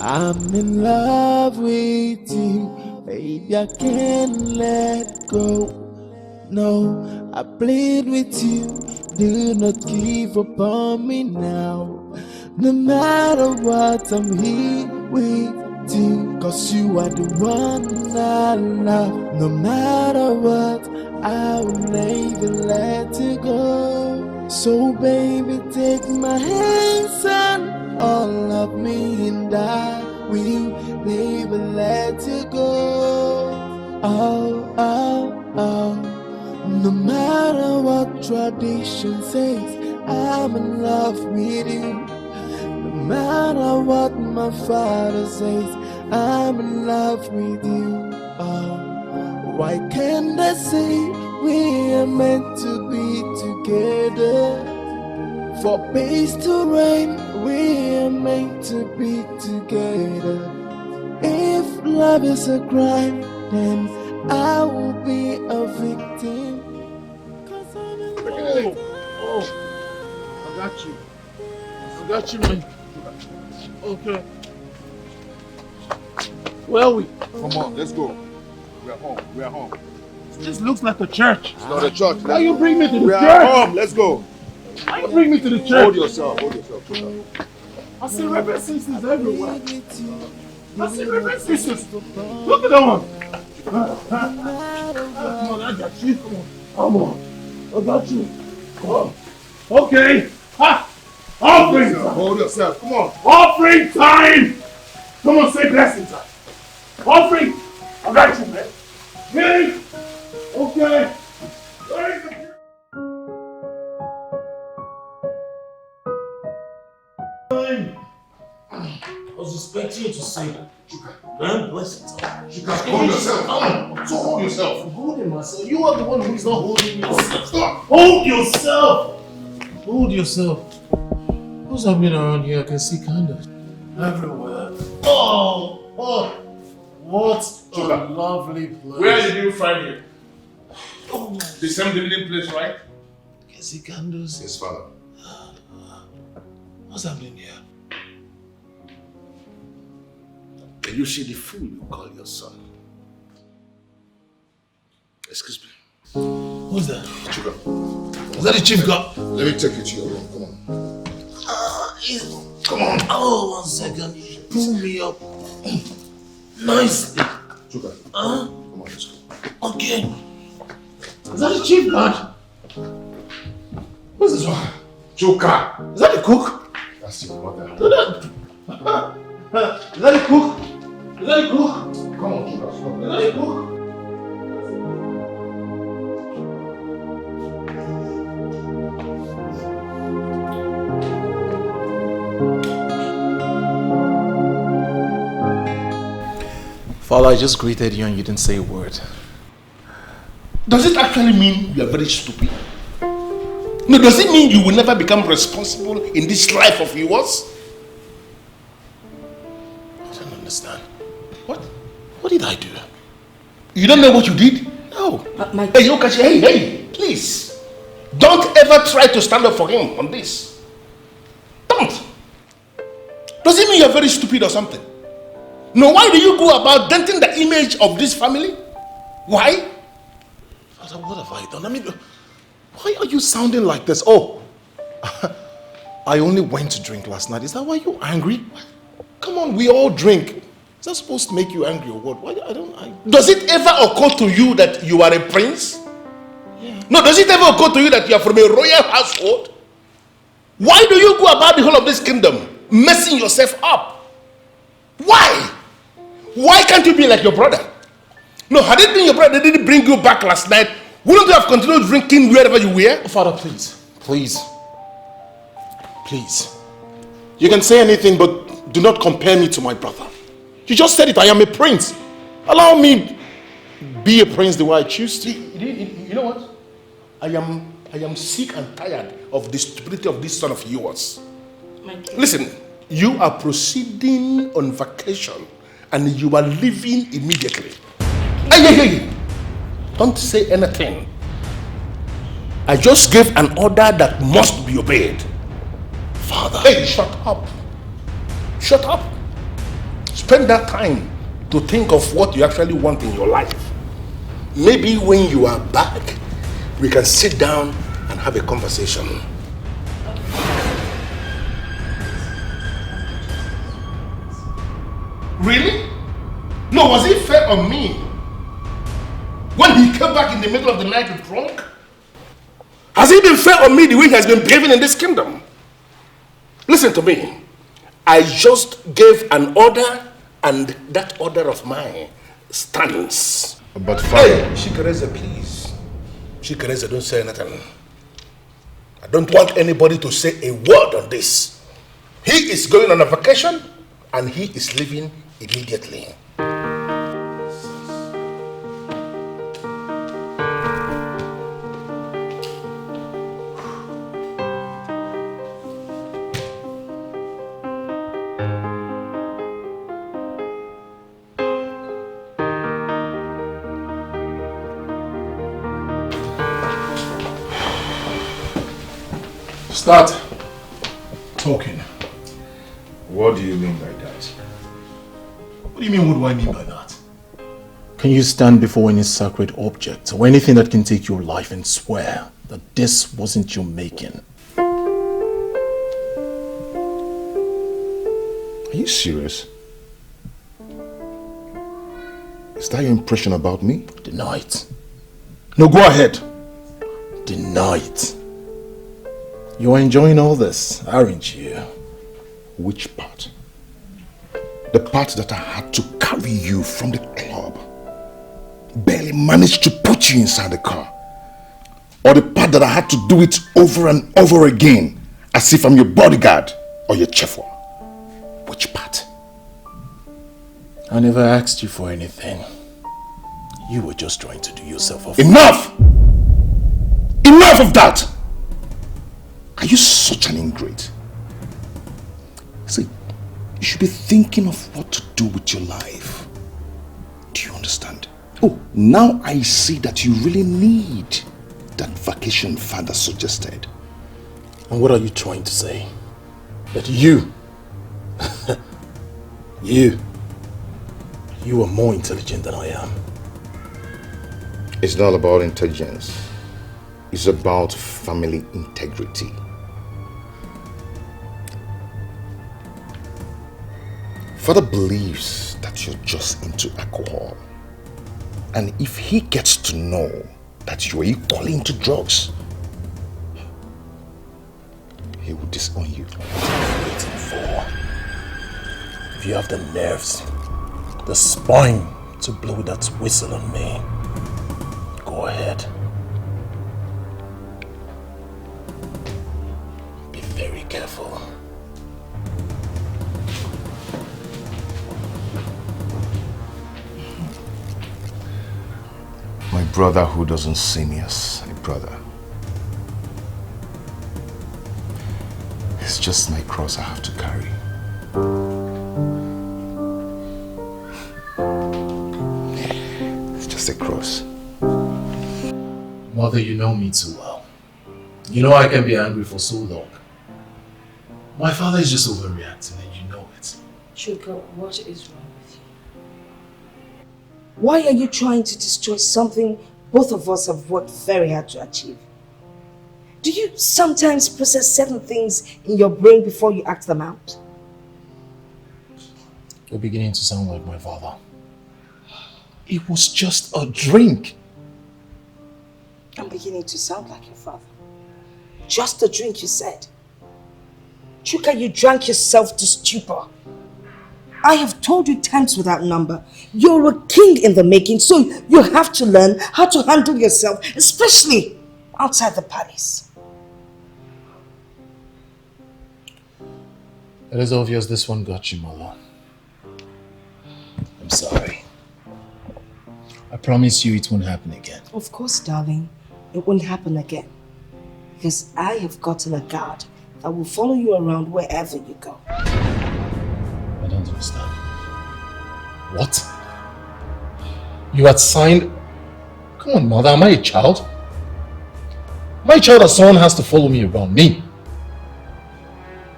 I'm in love with you, baby, I can't let go. No, I plead with you, do not give up on me now. No matter what, I'm here with you, 'cause you are the one I love. No matter what, I will never let you go. So baby, take my hands and all of me, and I will never let you go. Oh, oh, oh. No matter what tradition says, I'm in love with you. No matter what my father says, I'm in love with you. Oh, why can't they say we are meant to be together? For peace to reign, we are meant to be together. If love is a crime, then I will be a victim. Oh, I got you, man. Okay. Where are we? Come on, let's go. We are home. This looks like a church. It's not a church. Why you bring me to the church? We are home, let's go. Why you bring me to the church? Hold yourself. I see Reverend sisters everywhere. I see Reverend sisters. Look at them. Come on, I got you. Come on. I got you. Come on. Okay. Ha! Offering time. Hold yourself. Come on. Offering time. Come on, say blessing time. Offering. I got you, man. Really? Okay. I was expecting you to say that. Man, blessing time. Hold yourself. So hold yourself. I'm holding myself. You are the one who's not holding yourself. Stop. Hold yourself. Hold yourself. Who's happening around here? I can see candles everywhere. Oh, what a lovely place. Where did you find it? Oh, The same building place, right? I can see candles. Yes, Father. What's happening here? Can you see the fool you call your son? Excuse me. Who's that? Chuka. Is that the chief guard? Let me take you to your room. Come on. Come on. Oh, 1 second. Pull me up. Nicely. Chuka. Come on, let's go. Okay. Is that the chief guard? What's this one? Chuka. Is that the cook? That's your mother. Is that the cook? Is that the cook? Come on, Chuka. Stop. Is that the cook? Father, I just greeted you and you didn't say a word. Does it actually mean you are very stupid? No, does it mean you will never become responsible in this life of yours? I don't understand. What? What did I do? You don't know what you did? No. Hey, Yokachi, hey, please. Don't ever try to stand up for him on this. Don't. Does it mean you're very stupid or something? No, why do you go about denting the image of this family? Why? Father, what have I done? I mean, why are you sounding like this? Oh, I only went to drink last night. Is that why you're angry? Come on, we all drink. Is that supposed to make you angry or what? Why? Does it ever occur to you that you are a prince? Yeah. No, does it ever occur to you that you are from a royal household? Why do you go about the whole of this kingdom messing yourself up? Why? Why can't you be like your brother? No, had it been your brother that didn't bring you back last night, wouldn't you have continued drinking wherever you were? Father, please. Please. Please. You can say anything, but do not compare me to my brother. You just said it. I am a prince. Allow me be a prince the way I choose to. You know what? I am sick and tired of the stupidity of this son of yours. Listen, you are proceeding on vacation and you are leaving immediately. Hey. Don't say anything. I just gave an order that must be obeyed. Father. Hey, shut up. Shut up. spend that time to think of what you actually want in your life. Maybe when you are back, we can sit down and have a conversation. Really? No, was it fair on me when he came back in the middle of the night drunk? Has it been fair on me the way he has been behaving in this kingdom? Listen to me. I just gave an order, and that order of mine stands. But Father... Hey, Shikereze, please. Shikereze, don't say anything. I don't want anybody to say a word on this. He is going on a vacation, and he is leaving immediately. Start talking. What do you mean by that? What do you mean, what do I mean by that? Can you stand before any sacred object or anything that can take your life and swear that this wasn't your making? Are you serious? Is that your impression about me? Deny it. No, go ahead. Deny it. You are enjoying all this, aren't you? Which part? The part that I had to carry you from the club, barely managed to put you inside the car? Or the part that I had to do it over and over again, as if I'm your bodyguard or your chauffeur? Which part? I never asked you for anything. You were just trying to do yourself off. Enough! Enough of that! Are you such an ingrate? See, you should be thinking of what to do with your life. Do you understand? Oh, now I see that you really need that vacation Father suggested. And what are you trying to say? That you are more intelligent than I am. It's not about intelligence. It's about family integrity. Father believes that you're just into alcohol. And if he gets to know that you're equally into drugs, he will disown you. What are you waiting for? If you have the nerves, the spine to blow that whistle on me, go ahead. Be very careful. My brother who doesn't see me as a brother. It's just my cross I have to carry. It's just a cross. Mother, you know me too well. You know I can be angry for so long. My father is just overreacting and you know it. Chuka, what is wrong with you? Why are you trying to destroy something both of us have worked very hard to achieve? Do you sometimes process certain things in your brain before you act them out? You're beginning to sound like my father. It was just a drink. I'm beginning to sound like your father. Just a drink, you said. Chuka, you drank yourself to stupor. I have told you times without number, you're a king in the making, so you have to learn how to handle yourself, especially outside the palace. It is obvious this one got you, Mother. I'm sorry. I promise you it won't happen again. Of course, darling, it won't happen again. Because I have gotten a guard that will follow you around wherever you go. I don't understand. What? You had signed... Come on, Mother, am I a child? Am I a child that someone has to follow me around? Me?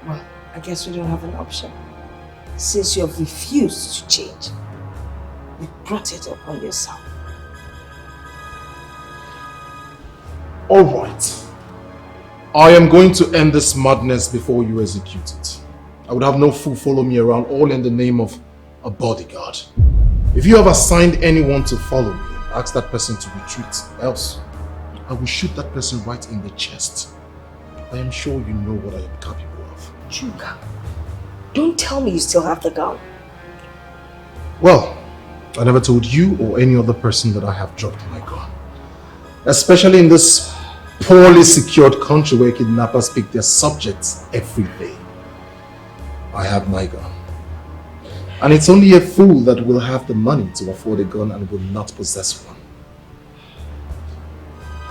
Well, I guess we don't have an option. since you have refused to change. You brought it upon yourself. All right. I am going to end this madness before you execute it. I would have no fool follow me around all in the name of a bodyguard. If you have assigned anyone to follow me, ask that person to retreat. Else, I will shoot that person right in the chest. I am sure you know what I am capable of. Chuka, don't tell me you still have the gun. Well, I never told you or any other person that I have dropped my gun. Especially in this poorly secured country where kidnappers pick their subjects every day. I have my gun. And it's only a fool that will have the money to afford a gun and will not possess one.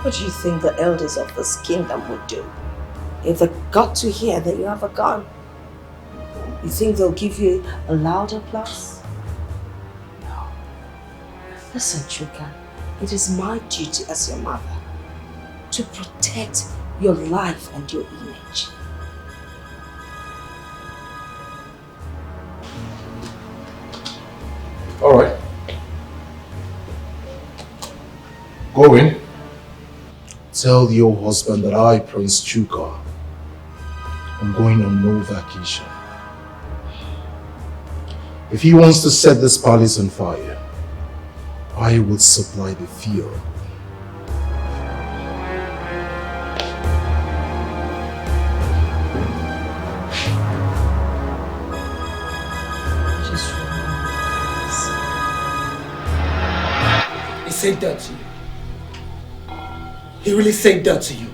What do you think the elders of this kingdom would do if they got to hear that you have a gun? You think they'll give you a loud applause? No. Listen, Chuka, it is my duty as your mother to protect your life and your image. All right. Go in. Tell your husband that I, Prince Chuka, am going on no vacation. If he wants to set this palace on fire, I will supply the fuel. Just remember this. He said that to you. He really said that to you.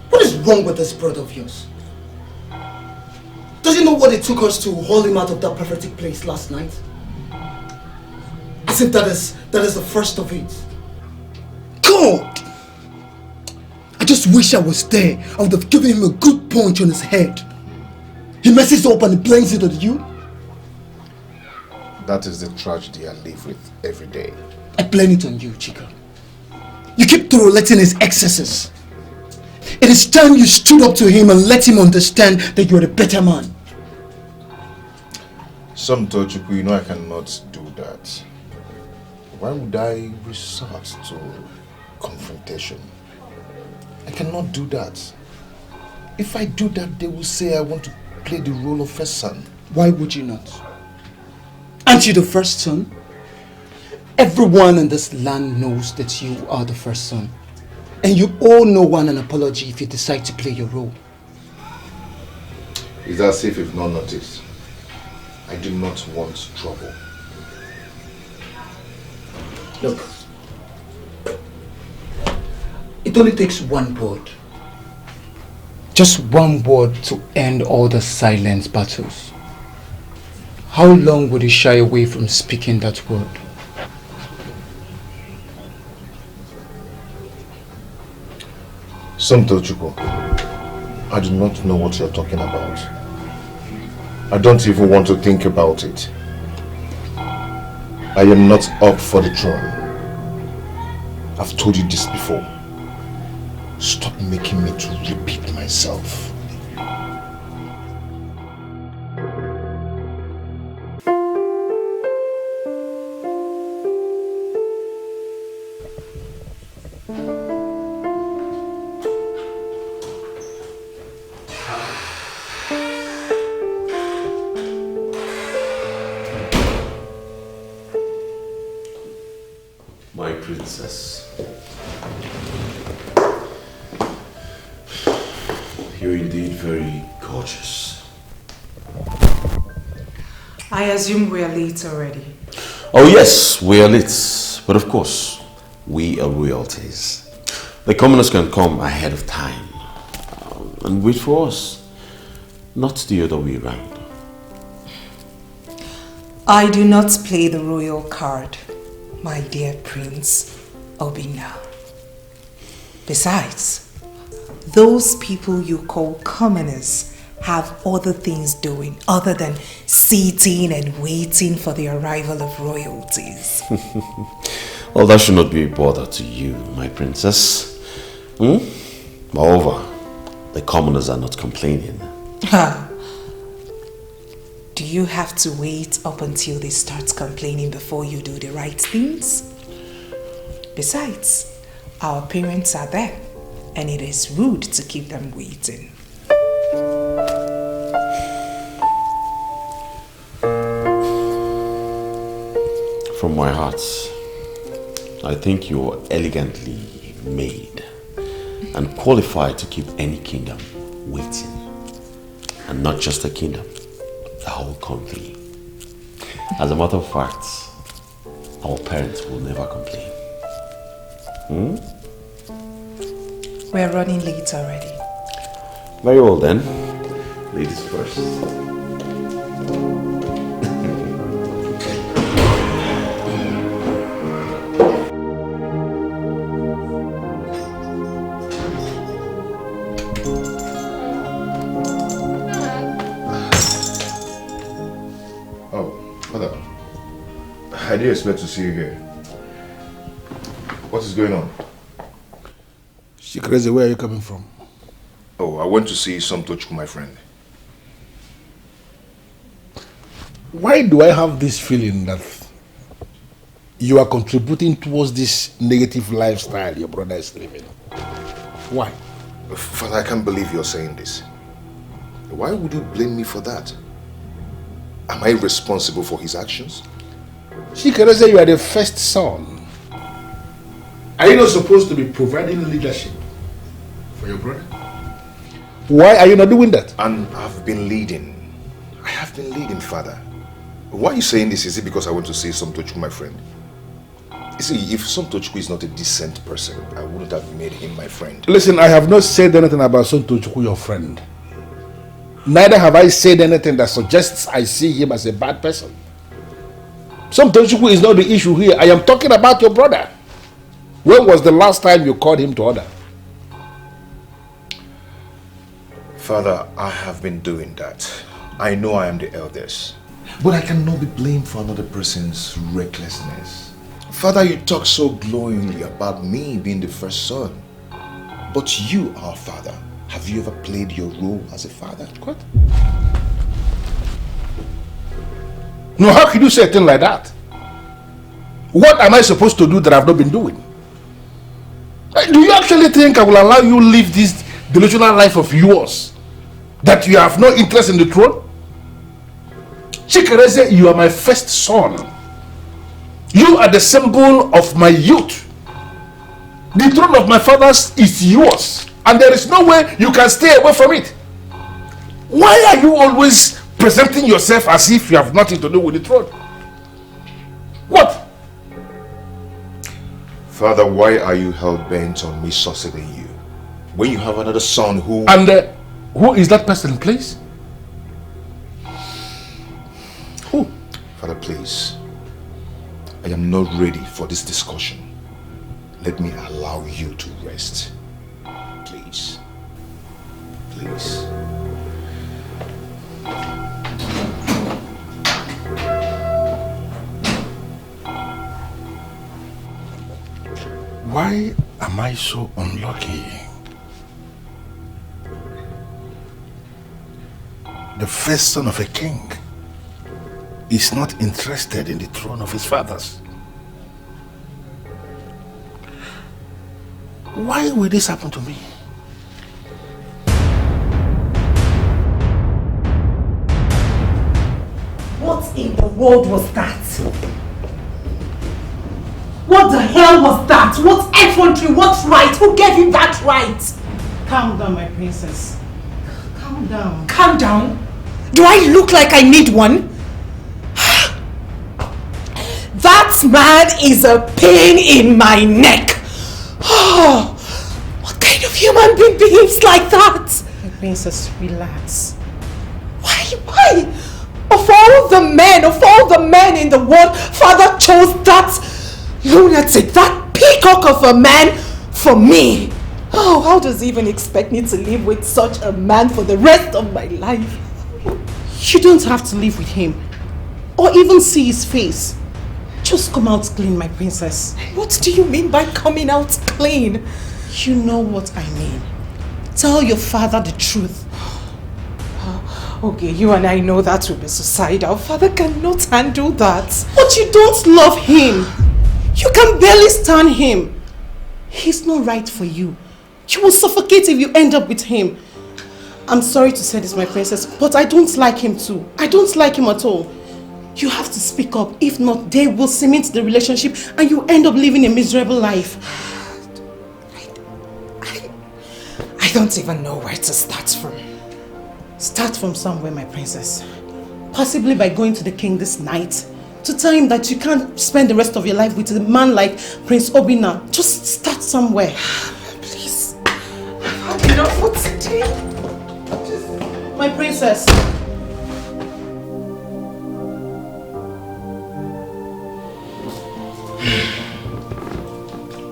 What is wrong with this brother of yours? Does he know what it took us to haul him out of that prophetic place last night? As if that is the first of it. God! I just wish I was there. I would have given him a good punch on his head. He messes up and he blames it on you. That is the tragedy I live with every day. I blame it on you, Chika. You keep tolerating his excesses. It is time you stood up to him and let him understand that you are a better man. Some Tochukwu, you know I cannot do that. Why would I resort to confrontation? I cannot do that. If I do that, they will say I want to play the role of first son. Why would you not? Aren't you the first son? Everyone in this land knows that you are the first son. And you all know one an apology if you decide to play your role. It's as if you've not noticed. I do not want trouble. Look, it only takes one word. Just one word to end all the silent battles. How long would you shy away from speaking that word? Some Tochukwu, I do not know what you're talking about. I don't even want to think about it. I am not up for the throne. I've told you this before. Stop making me to repeat myself. My princess. You're indeed very gorgeous. I assume we are late already. Oh yes, we are late. But of course, we are royalties. The commoners can come ahead of time and wait for us, not the other way around. I do not play the royal card, my dear Prince Obina. Besides, those people you call commoners have other things doing other than sitting and waiting for the arrival of royalties. Well, that should not be a bother to you, my princess. Moreover, the commoners are not complaining. Ha! Do you have to wait up until they start complaining before you do the right things? Besides, our parents are there, and it is rude to keep them waiting. From my heart, I think you're elegantly made and qualified to keep any kingdom waiting. And not just a kingdom, the whole country. As a matter of fact, our parents will never complain. We're running late already. Very well then. Ladies first. I didn't expect to see you here. What is going on? Crazy, where are you coming from? Oh, I went to see Somtochukwu, my friend. Why do I have this feeling that you are contributing towards this negative lifestyle your brother is living? Why? Father, I can't believe you're saying this. Why would you blame me for that? Am I responsible for his actions? Chikereze, you are the first son. Are you not supposed to be providing leadership for your brother? Why are you not doing that? And I've been leading. I have been leading, Father. Why are you saying this? Is it because I want to see Somtochukwu, my friend? You see, if Somtochukwu is not a decent person, I wouldn't have made him my friend. Listen, I have not said anything about Somtochukwu, your friend. Neither have I said anything that suggests I see him as a bad person. Somtochukwu is not the issue here. I am talking about your brother. When was the last time you called him to order? Father, I have been doing that. I know I am the eldest. But I cannot be blamed for another person's recklessness. Father, you talk so glowingly about me being the first son. But you, our father, have you ever played your role as a father? What? No, how can you say a thing like that? What am I supposed to do that I've not been doing? Do you actually think I will allow you to live this delusional life of yours? That you have no interest in the throne? Chikereze, you are my first son. You are the symbol of my youth. The throne of my fathers is yours. And there is no way you can stay away from it. Why are you always presenting yourself as if you have nothing to do with the throne? What? Father, why are you hell-bent on me succeeding you? When you have another son who... And who is that person, please? Who? Father, please. I am not ready for this discussion. Let me allow you to rest. Please. Please. Why am I so unlucky? The first son of a king is not interested in the throne of his fathers. Why will this happen to me? What in the world was that? What the hell was that? What effrontery? What right? Who gave him that right? Calm down, my princess. Calm down. Calm down? Do I look like I need one? That man is a pain in my neck. Oh, what kind of human being behaves like that? My princess, relax. Why? Of all the men in the world, Father chose that lunatic, that peacock of a man for me. Oh, how does he even expect me to live with such a man for the rest of my life? You don't have to live with him or even see his face. Just come out clean, my princess. What do you mean by coming out clean? You know what I mean. Tell your father the truth. Okay, you and I know that will be suicidal. Father cannot handle that. But you don't love him. You can barely stand him. He's not right for you. You will suffocate if you end up with him. I'm sorry to say this, my princess, but I don't like him too. I don't like him at all. You have to speak up. If not, they will cement the relationship and you end up living a miserable life. I don't even know where to start from. Start from somewhere, my princess. Possibly by going to the king this night to tell him that you can't spend the rest of your life with a man like Prince Obina. Just start somewhere. Please. I've had enough for today. My princess.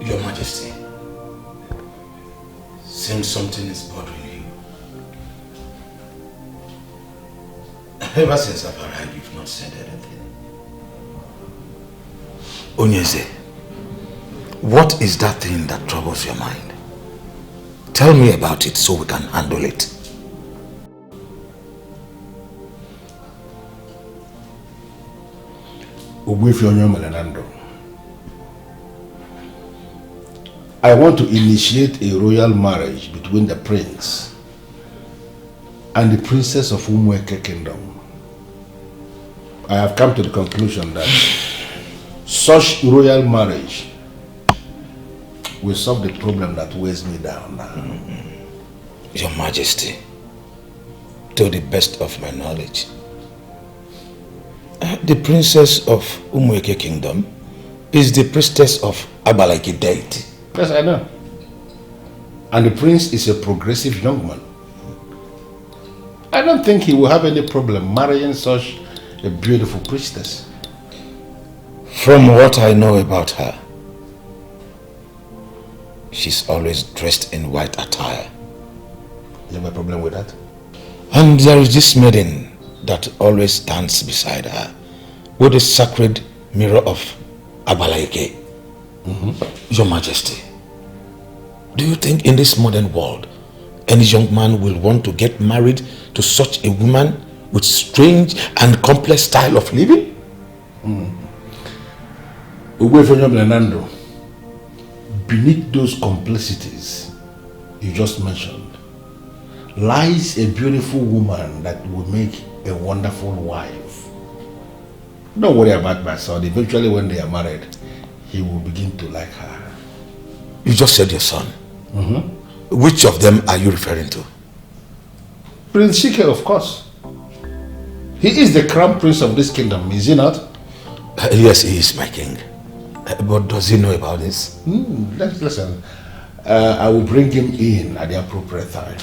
Your Majesty, seems something is bothering you. Ever since I've arrived, you've not said anything. Onyeze, what is that thing that troubles your mind? Tell me about it so we can handle it. I want to initiate a royal marriage between the prince and the princess of Umueke Kingdom. I have come to the conclusion that such royal marriage will solve the problem that weighs me down now. Your Majesty, to the best of my knowledge, the princess of Umueke Kingdom is the priestess of Abalaki deity. Yes, I know. And the prince is a progressive young man. I don't think he will have any problem marrying such a beautiful priestess. From what I know about her, she's always dressed in white attire. You have a problem with that? And there is this maiden that always stands beside her with the sacred mirror of Abalaike. Your Majesty, do you think in this modern world any young man will want to get married to such a woman with strange and complex style of living? Beneath those complexities you just mentioned lies a beautiful woman that will make a wonderful wife. Don't worry about my son. Eventually when they are married, he will begin to like her. You just said your son. Which of them are you referring to? Prince Chike, of course. He is the crown prince of this kingdom, is he not? Yes, he is my king. But does he know about this? Listen, I will bring him in at the appropriate time.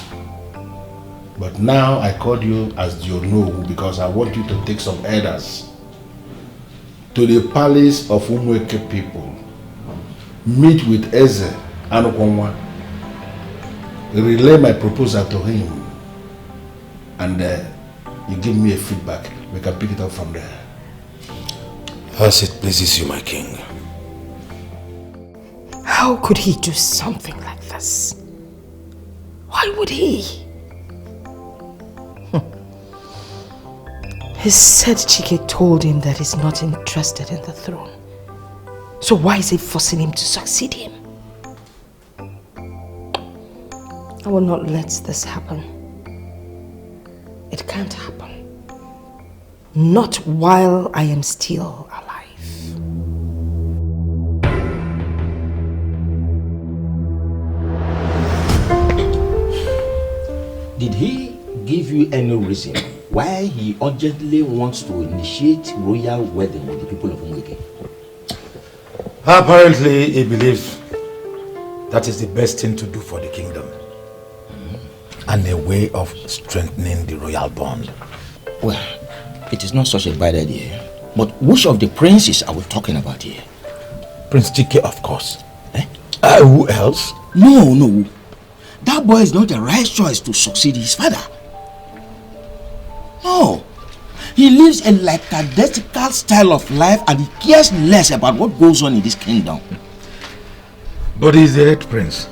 But now I called you as your know because I want you to take some elders to the palace of Umueke people. Meet with Eze Anukwonwa. Relay my proposal to him. And you give me a feedback. We can pick it up from there. As it pleases you, my king. How could he do something like this? Why would he? He said Chike told him that he's not interested in the throne. So why is he forcing him to succeed him? I will not let this happen. It can't happen. Not while I am still alive. Did he give you any reason why he urgently wants to initiate royal wedding with the people of Umueke? Apparently, he believes that is the best thing to do for the kingdom. And a way of strengthening the royal bond. Well, it is not such a bad idea. But which of the princes are we talking about here? Prince Chike, of course. Who else? No. That boy is not the right choice to succeed his father. No. He lives a lackadaisical style of life and he cares less about what goes on in this kingdom. But he's the head prince.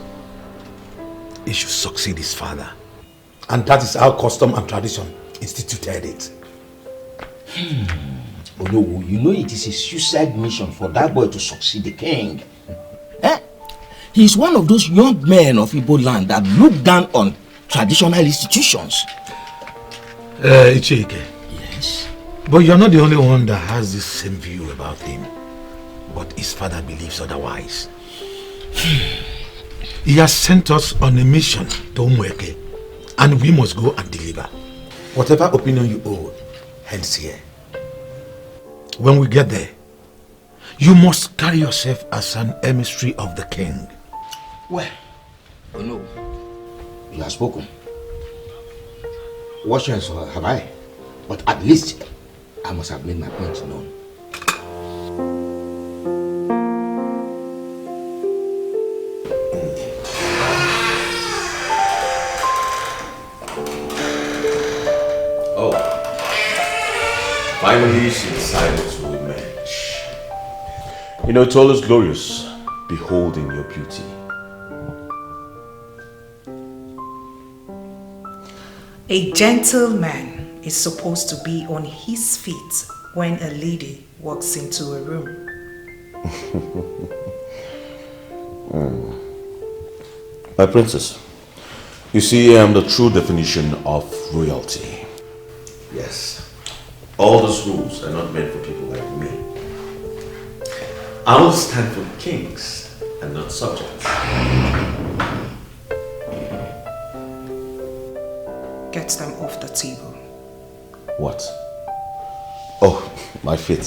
He should succeed his father. And that is our custom and tradition instituted it. Oh no, you know it is a suicide mission for that boy to succeed the king. Eh? He is one of those young men of Igbo land that look down on traditional institutions. Ichike. Yes? But you're not the only one that has the same view about him. But his father believes otherwise. He has sent us on a mission to Umweke, and we must go and deliver. Whatever opinion you hold, hence here. When we get there, you must carry yourself as an emissary of the king. Well, oh no, you have spoken. What chance have I? But at least I must have made my point known. Oh, finally she decided to emerge. You know, it's always glorious beholding your beauty. A gentleman is supposed to be on his feet when a lady walks into a room. My princess, you see, I am the true definition of royalty. Yes, all those rules are not meant for people like me. I will stand for kings and not subjects. Get them off the table. What? Oh, my feet.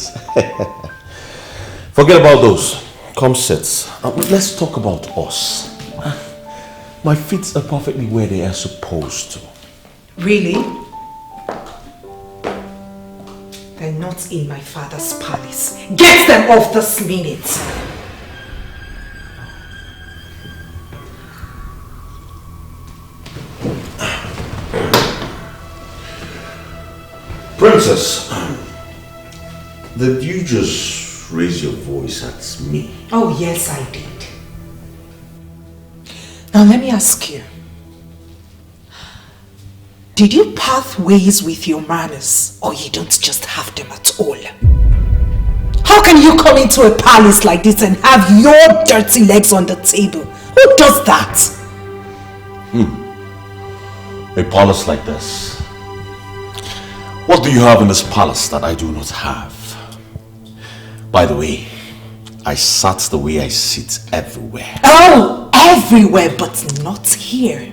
Forget about those. Come sit. Let's talk about us. My feet are perfectly where they are supposed to. Really? They're not in my father's palace. Get them off this minute! Princess, did you just raise your voice at me? Oh yes, I did. Now let me ask you. Did you part ways with your manners, or you don't just have them at all? How can you come into a palace like this and have your dirty legs on the table? Who does that? A palace like this. What do you have in this palace that I do not have? By the way, I sat the way I sit everywhere. Oh, everywhere but not here.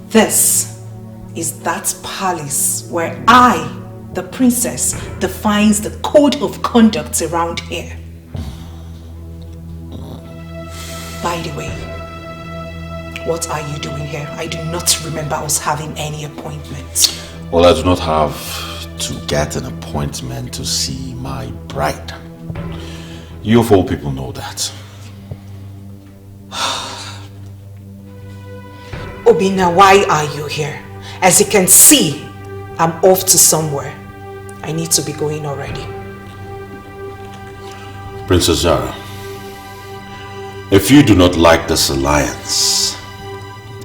This is that palace where I, the princess, defines the code of conduct around here. By the way, what are you doing here? I do not remember us having any appointments. Well, I do not have to get an appointment to see my bride. You of all people know that. Obina, why are you here? As you can see, I'm off to somewhere. I need to be going already. Princess Zara, if you do not like this alliance,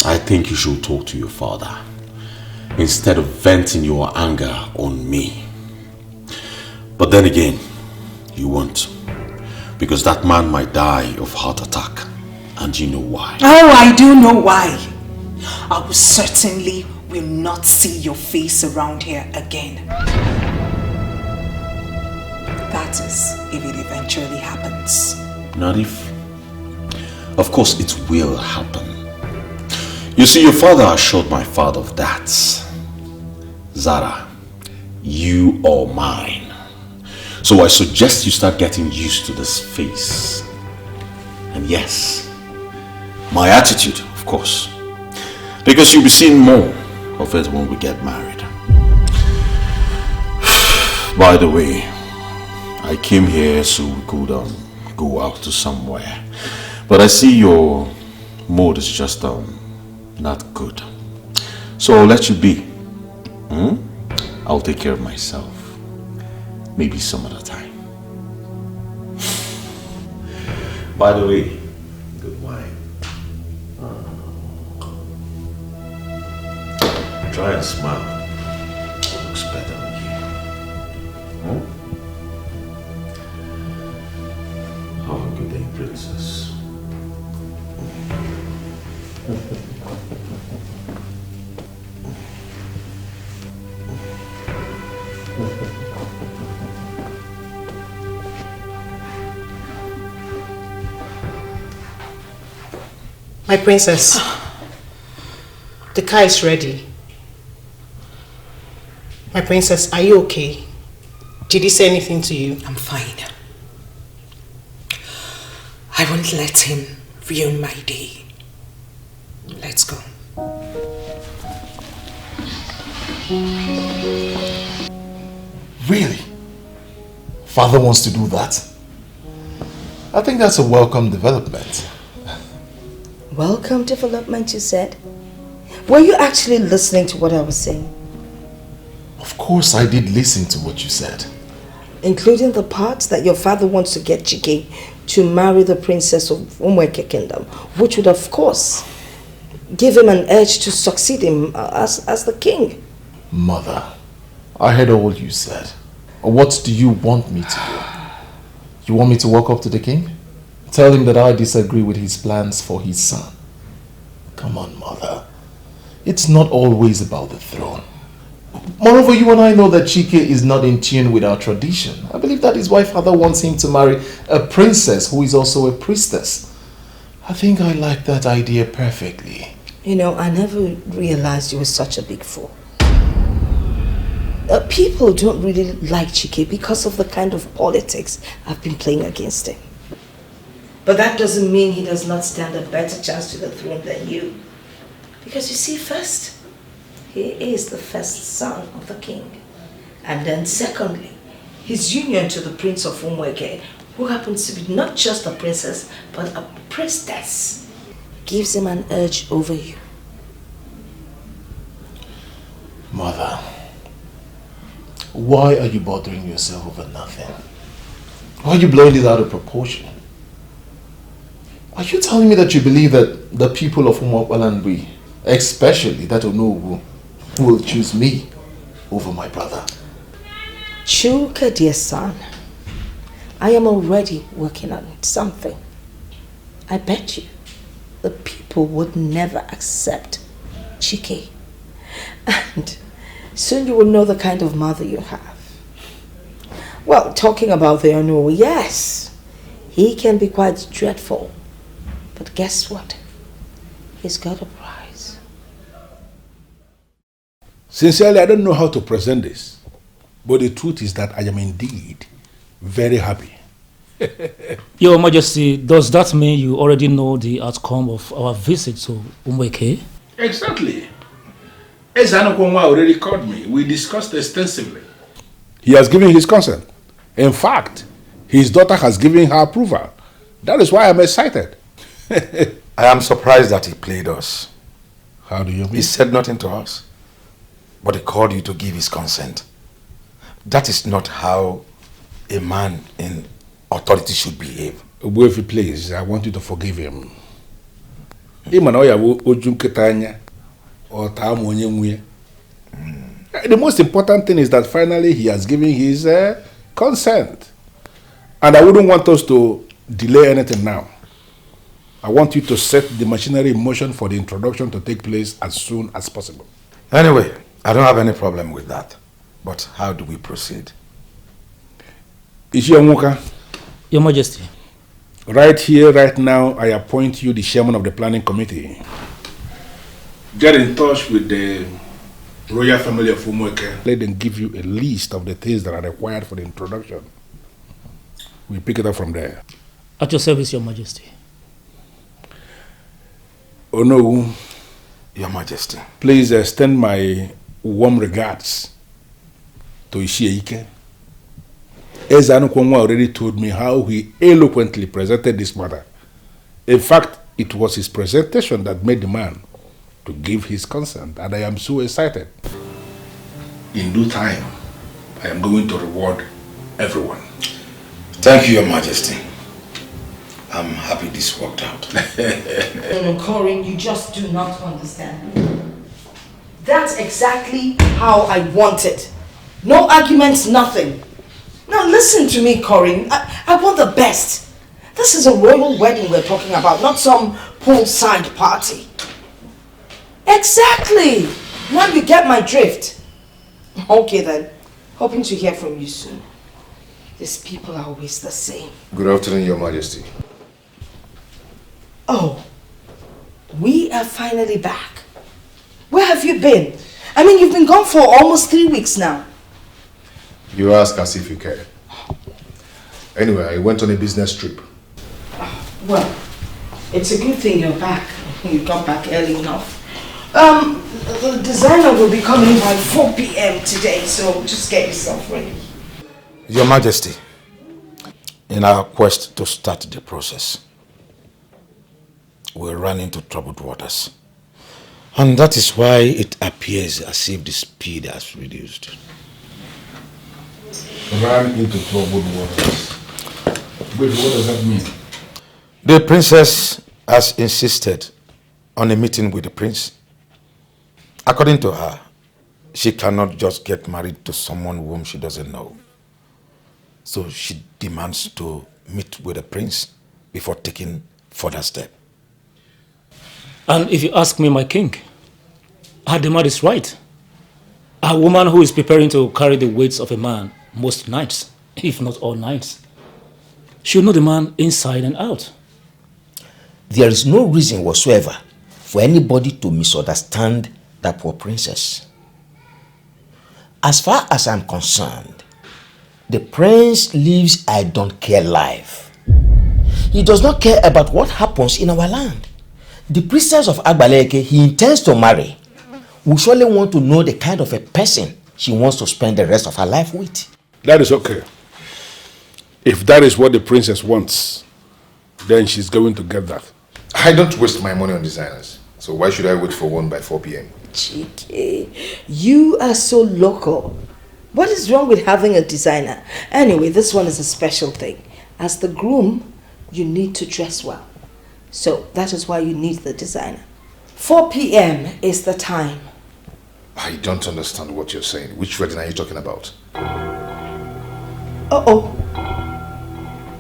I think you should talk to your father instead of venting your anger on me. But then again, you won't, because that man might die of heart attack, and you know why. Oh, I do know why. I will certainly will not see your face around here again. That is, if it eventually happens. Not if. Of course it will happen. You see, your father assured my father of that. Zara, you are mine. So I suggest you start getting used to this face. And yes, my attitude, of course. Because you'll be seeing more of it when we get married. By the way, I came here so we could go out to somewhere. But I see your mood is just not good. So I'll let you be. I'll take care of myself. Maybe some other time. By the way, good wine. Try and smile. It looks better on you. Have a good day, princess. My princess, the car is ready. My princess, are you okay? Did he say anything to you? I'm fine. I won't let him ruin my day. Let's go. Really? Father wants to do that? I think that's a welcome development. Welcome development, you said? Were you actually listening to what I was saying? Of course I did listen to what you said. Including the part that your father wants to get Chike to marry the princess of Umweke Kingdom, which would of course give him an edge to succeed him as the king. Mother, I heard all you said. What do you want me to do? You want me to walk up to the king? Tell him that I disagree with his plans for his son. Come on, Mother. It's not always about the throne. Moreover, you and I know that Chike is not in tune with our tradition. I believe that is why Father wants him to marry a princess who is also a priestess. I think I like that idea perfectly. You know, I never realized you were such a big fool. People don't really like Chike because of the kind of politics I've been playing against him. But that doesn't mean he does not stand a better chance to the throne than you. Because you see, first, he is the first son of the king. And then secondly, his union to the Prince of Umweke, who happens to be not just a princess, but a priestess, gives him an edge over you. Mother, why are you bothering yourself over nothing? Why are you blowing this out of proportion? Are you telling me that you believe that the people of Umwakwalandwi, especially that Onowu, will choose me over my brother? Chuka, dear son, I am already working on something. I bet you the people would never accept Chike. And soon you will know the kind of mother you have. Well, talking about the Onowu, yes, he can be quite dreadful. But guess what? He's got a prize. Sincerely, I don't know how to present this. But the truth is that I am indeed very happy. Your Majesty, does that mean you already know the outcome of our visit to Umweke? Exactly. Ezanokwonwa already called me. We discussed extensively. He has given his consent. In fact, his daughter has given her approval. That is why I'm excited. I am surprised that he played us. How do you mean? He said nothing to us, but he called you to give his consent. That is not how a man in authority should behave. If you please, I want you to forgive him. The most important thing is that finally he has given his consent. And I wouldn't want us to delay anything now. I want you to set the machinery in motion for the introduction to take place as soon as possible. Anyway, I don't have any problem with that. But how do we proceed? Ishionwuka, Your Majesty. Right here, right now, I appoint you the chairman of the planning committee. Get in touch with the royal family of Umweke. Let them give you a list of the things that are required for the introduction. We pick it up from there. At your service, Your Majesty. Onowu, Your Majesty. Please extend my warm regards to Ishieike. Ezanokwonwa already told me how he eloquently presented this matter. In fact, it was his presentation that made the man to give his consent, and I am so excited. In due time, I am going to reward everyone. Thank you, Your Majesty. I'm happy this worked out. No, Corin, you just do not understand. That's exactly how I want it. No arguments, nothing. Now listen to me, Corinne. I want the best. This is a royal wedding we're talking about, not some poolside party. Exactly. Now you get my drift. Okay then. Hoping to hear from you soon. These people are always the same. Good afternoon, Your Majesty. Oh, we are finally back. Where have you been? I mean, you've been gone for almost 3 weeks now. You ask as if you care. Anyway, I went on a business trip. Well, it's a good thing you're back. You got back early enough. The designer will be coming by 4 p.m. today, so just get yourself ready. Your Majesty, in our quest to start the process, we ran into troubled waters. And that is why it appears as if the speed has reduced. Ran into troubled waters. Wait, what does that mean? The princess has insisted on a meeting with the prince. According to her, she cannot just get married to someone whom she doesn't know. So she demands to meet with the prince before taking further step. And if you ask me, my king, her demand is right. A woman who is preparing to carry the weights of a man most nights, if not all nights, should know the man inside and out. There is no reason whatsoever for anybody to misunderstand that poor princess. As far as I'm concerned, the prince lives I don't care life. He does not care about what happens in our land. The princess of Agbaleke he intends to marry will surely want to know the kind of a person she wants to spend the rest of her life with. That is okay. If that is what the princess wants, then she's going to get that. I don't waste my money on designers. So why should I wait for one by 4 p.m.? Chike, you are so local. What is wrong with having a designer? Anyway, this one is a special thing. As the groom, you need to dress well. So that is why you need the designer. 4 p.m. is the time. I don't understand what you're saying. Which wedding are you talking about? Uh-oh.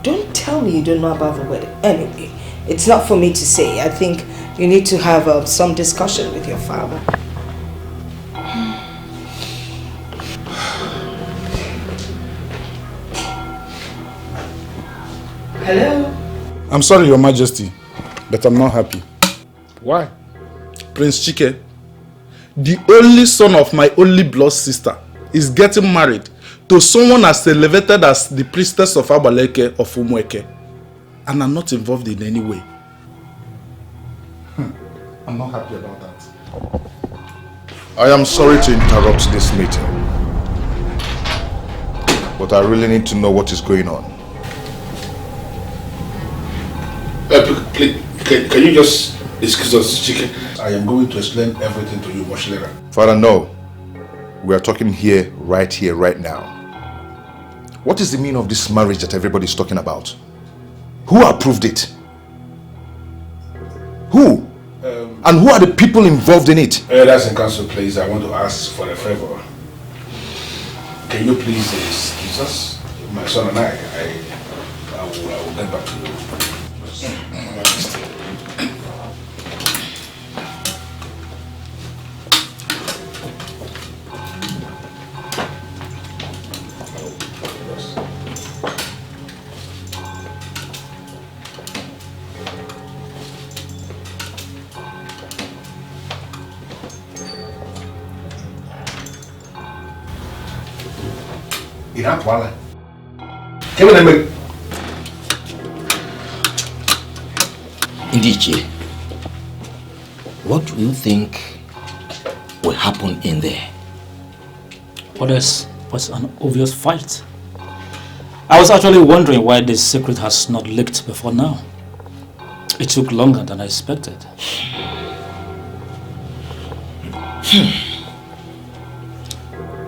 Don't tell me you don't know about the wedding. Anyway, it's not for me to say. I think you need to have some discussion with your father. Hello? I'm sorry, Your Majesty, but I'm not happy. Why? Prince Chike, the only son of my only blood sister, is getting married to someone as elevated as the priestess of Abaleke of Umweke, and I'm not involved in any way. I'm not happy about that. I am sorry to interrupt this meeting, but I really need to know what is going on. Please, can you just excuse us, Chicken? I am going to explain everything to you much later. Father, no. We are talking here, right now. What is the meaning of this marriage that everybody is talking about? Who approved it? Who? And who are the people involved in it? That's in council, please. I want to ask for a favor. Can you please excuse us? My son and I will get back to you. Ndiche, what do you think will happen in there? Well, this was an obvious fight. I was actually wondering why this secret has not leaked before now. It took longer than I expected.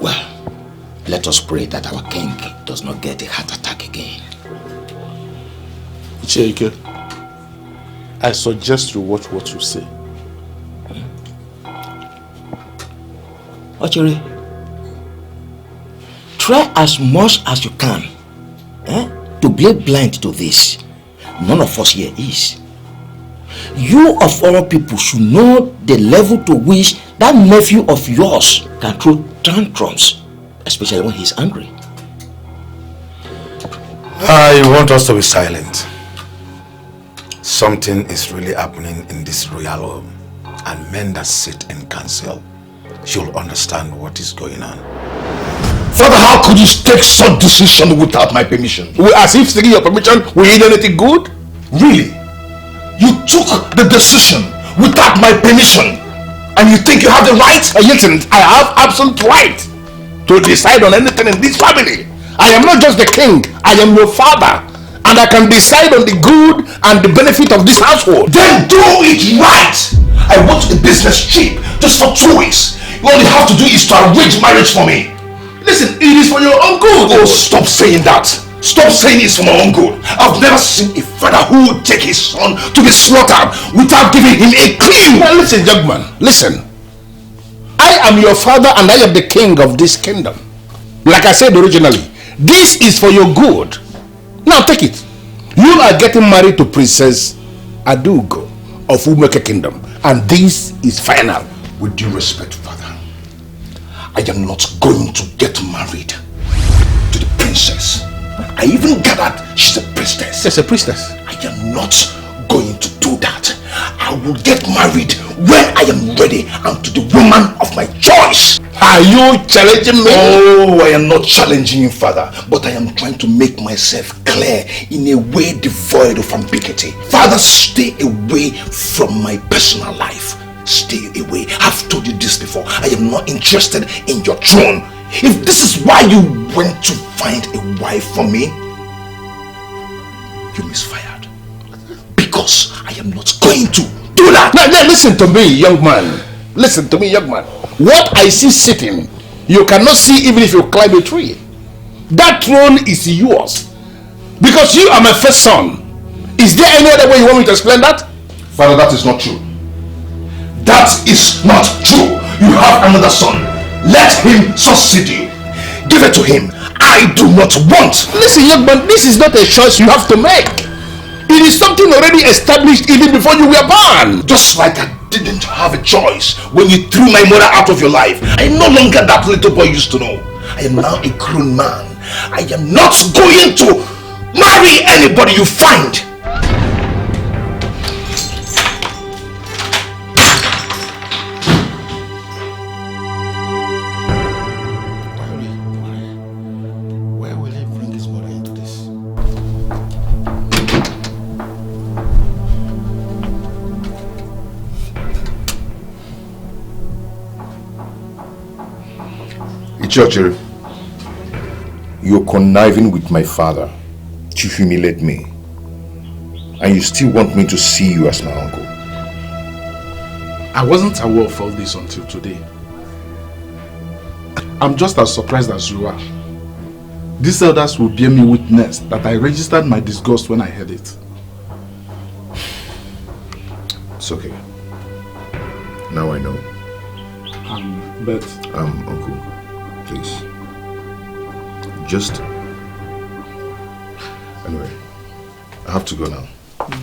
Well, let us pray that our king does not get a heart attack again. Chike, I suggest you watch what you say. Ochiri, try as much as you can to be blind to this. None of us here is. You of all people should know the level to which that nephew of yours can throw tantrums, especially when he's angry. I want us to be silent. Something is really happening in this royal home, and men that sit in council should understand what is going on. Father, how could you take such decision without my permission? As if taking your permission will lead anything good? Really? You took the decision without my permission, and you think you have the right? Listen, I have absolute right to decide on anything in this family. I am not just the king, I am your father, and I can decide on the good and the benefit of this household. Then do it right! I want the business cheap, just for 2 weeks. All you have to do is to arrange marriage for me. Listen, it is for your own good. Oh, stop saying that. Stop saying it's for my own good. I've never seen a father who would take his son to be slaughtered without giving him a clue. Now listen, young man, listen. I am your father and I am the king of this kingdom. Like I said originally, this is for your good. Now take it. You are getting married to Princess Adugo of Umeke Kingdom, and this is final. With due respect, father, I am not going to get married to the princess. I even gathered she's a priestess. She's a priestess. I am not going to do that. I will get married when I am ready and to the woman of my choice. Are you challenging me? Oh, I am not challenging you, father, but I am trying to make myself clear in a way devoid of ambiguity. Father, stay away from my personal life. Stay away. I've told you this before. I am not interested in your throne. If this is why you went to find a wife for me, you misfired. Because I am not going to do that. Now listen to me, young man. Listen to me, young man. What I see sitting, you cannot see even if you climb a tree. That throne is yours. Because you are my first son. Is there any other way you want me to explain that? Father, that is not true. That is not true. You have another son. Let him succeed you. Give it to him. I do not want. Listen, young man, this is not a choice you have to make. It is something already established even before you were born. Just like I didn't have a choice when you threw my mother out of your life. I am no longer that little boy used to know. I am now a grown man. I am not going to marry anybody you find. Ochiri, you're conniving with my father to humiliate me, and you still want me to see you as my uncle. I wasn't aware of all this until today. I'm just as surprised as you are. These elders will bear me witness that I registered my disgust when I heard it. It's okay. Now I know. But... uncle, please. Just... Anyway, I have to go now.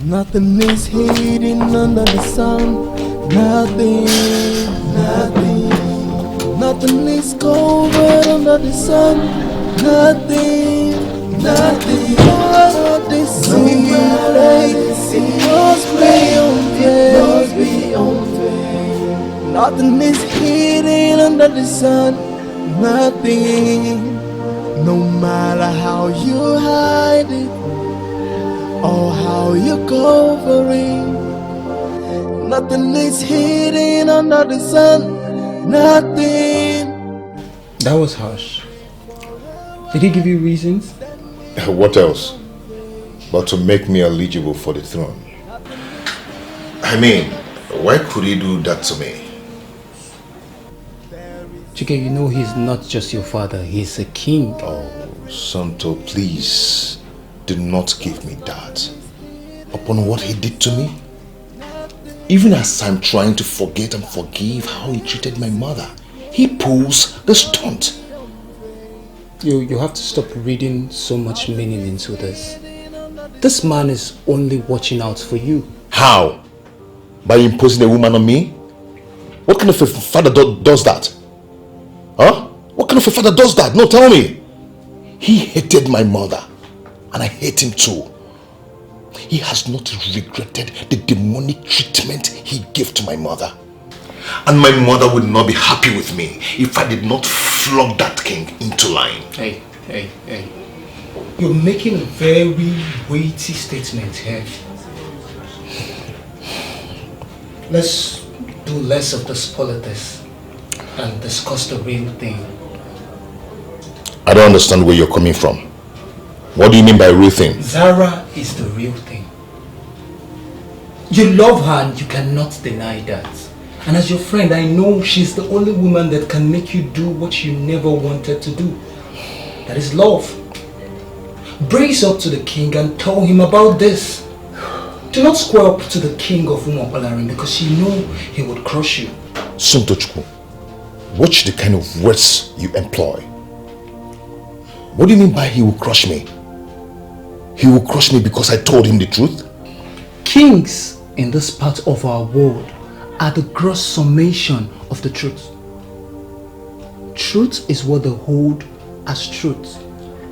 Nothing is hidden under the sun. Nothing, nothing. Nothing is covered under the sun. Nothing, nothing. All this must be unfair. Nothing is hidden under the sun. Nothing. No matter how you hide it or how you cover it, nothing is hidden under the sun. Nothing. That was harsh. Did he give you reasons? What else but to make me eligible for the throne? I mean, why could he do that to me? Chike, you know he's not just your father, he's a king. Oh, Santo, please do not give me that. Upon what he did to me, even as I'm trying to forget and forgive how he treated my mother, he pulls the stunt. You have to stop reading so much meaning into this. This man is only watching out for you. How? By imposing a woman on me? What kind of a father does that? Huh? What kind of a father does that? No, tell me. He hated my mother, and I hate him too. He has not regretted the demonic treatment he gave to my mother. And my mother would not be happy with me if I did not flog that king into line. Hey. You're making a very weighty statement here. Let's do less of this politics and discuss the real thing. I don't understand where you're coming from. What do you mean by real thing? Zara is the real thing. You love her and you cannot deny that. And as your friend, I know she's the only woman that can make you do what you never wanted to do. That is love. Brace up to the king and tell him about this. Do not square up to the king of Umapalarin because you know he would crush you. Suntochukwu, watch the kind of words you employ. What do you mean by he will crush me? He will crush me because I told him the truth? Kings in this part of our world are the gross summation of the truth. Truth is what they hold as truth,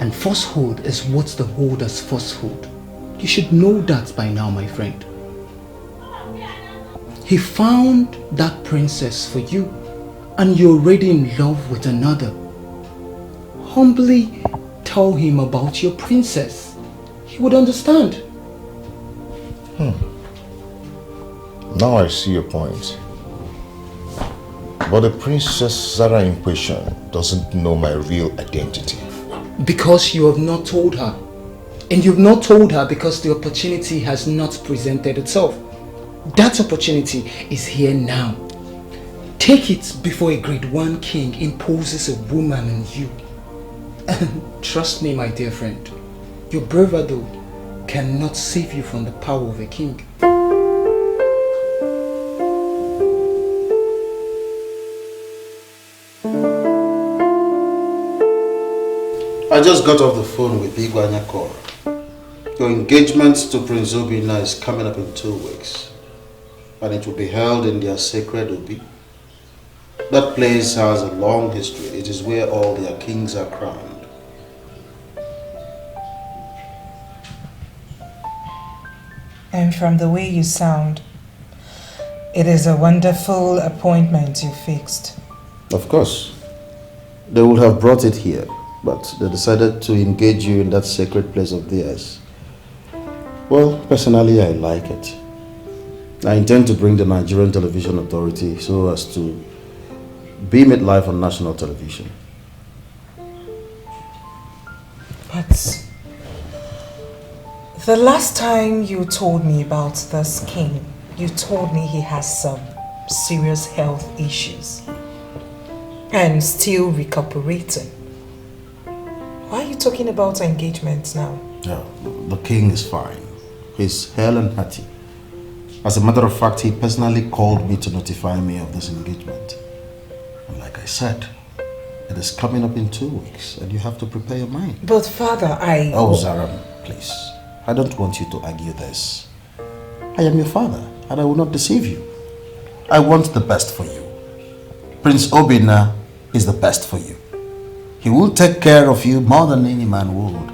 and falsehood is what they hold as falsehood. You should know that by now, my friend. He found that princess for you, and you're already in love with another. Humbly tell him about your princess. He would understand. Now I see your point. But the Princess Zara in question doesn't know my real identity. Because you have not told her. And you've not told her because the opportunity has not presented itself. That opportunity is here now. Take it before a grade 1 king imposes a woman on you. And trust me, my dear friend, your bravado cannot save you from the power of a king. I just got off the phone with Igwanya Kora. Your engagement to Prince Obinna is coming up in 2 weeks. And it will be held in their sacred Obi. That place has a long history. It is where all their kings are crowned. And from the way you sound, it is a wonderful appointment you fixed. Of course. They would have brought it here, but they decided to engage you in that sacred place of theirs. Well, personally, I like it. I intend to bring the Nigerian Television Authority so as to beam it live on national television. But the last time you told me about this king, you told me he has some serious health issues and still recuperating. Why are you talking about engagement now? Yeah, the king is fine. He's hale and hearty. As a matter of fact, he personally called me to notify me of this engagement. And like I said, it is coming up in 2 weeks and you have to prepare your mind. But father, Oh, Zara, please. I don't want you to argue this. I am your father and I will not deceive you. I want the best for you. Prince Obinna is the best for you. He will take care of you more than any man would.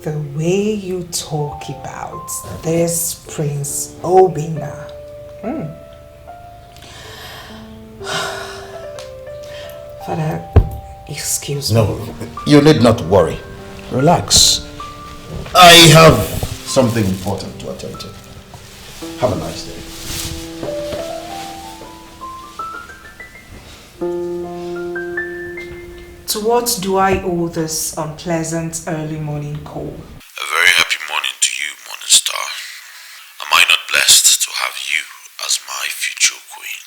The way you talk about this Prince Obinna. Father, excuse me. No, you need not worry. Relax. I have something important to attend to. Have a nice day. To what do I owe this unpleasant early morning call? A very happy morning to you, Morning Star. Am I not blessed to have you as my future queen?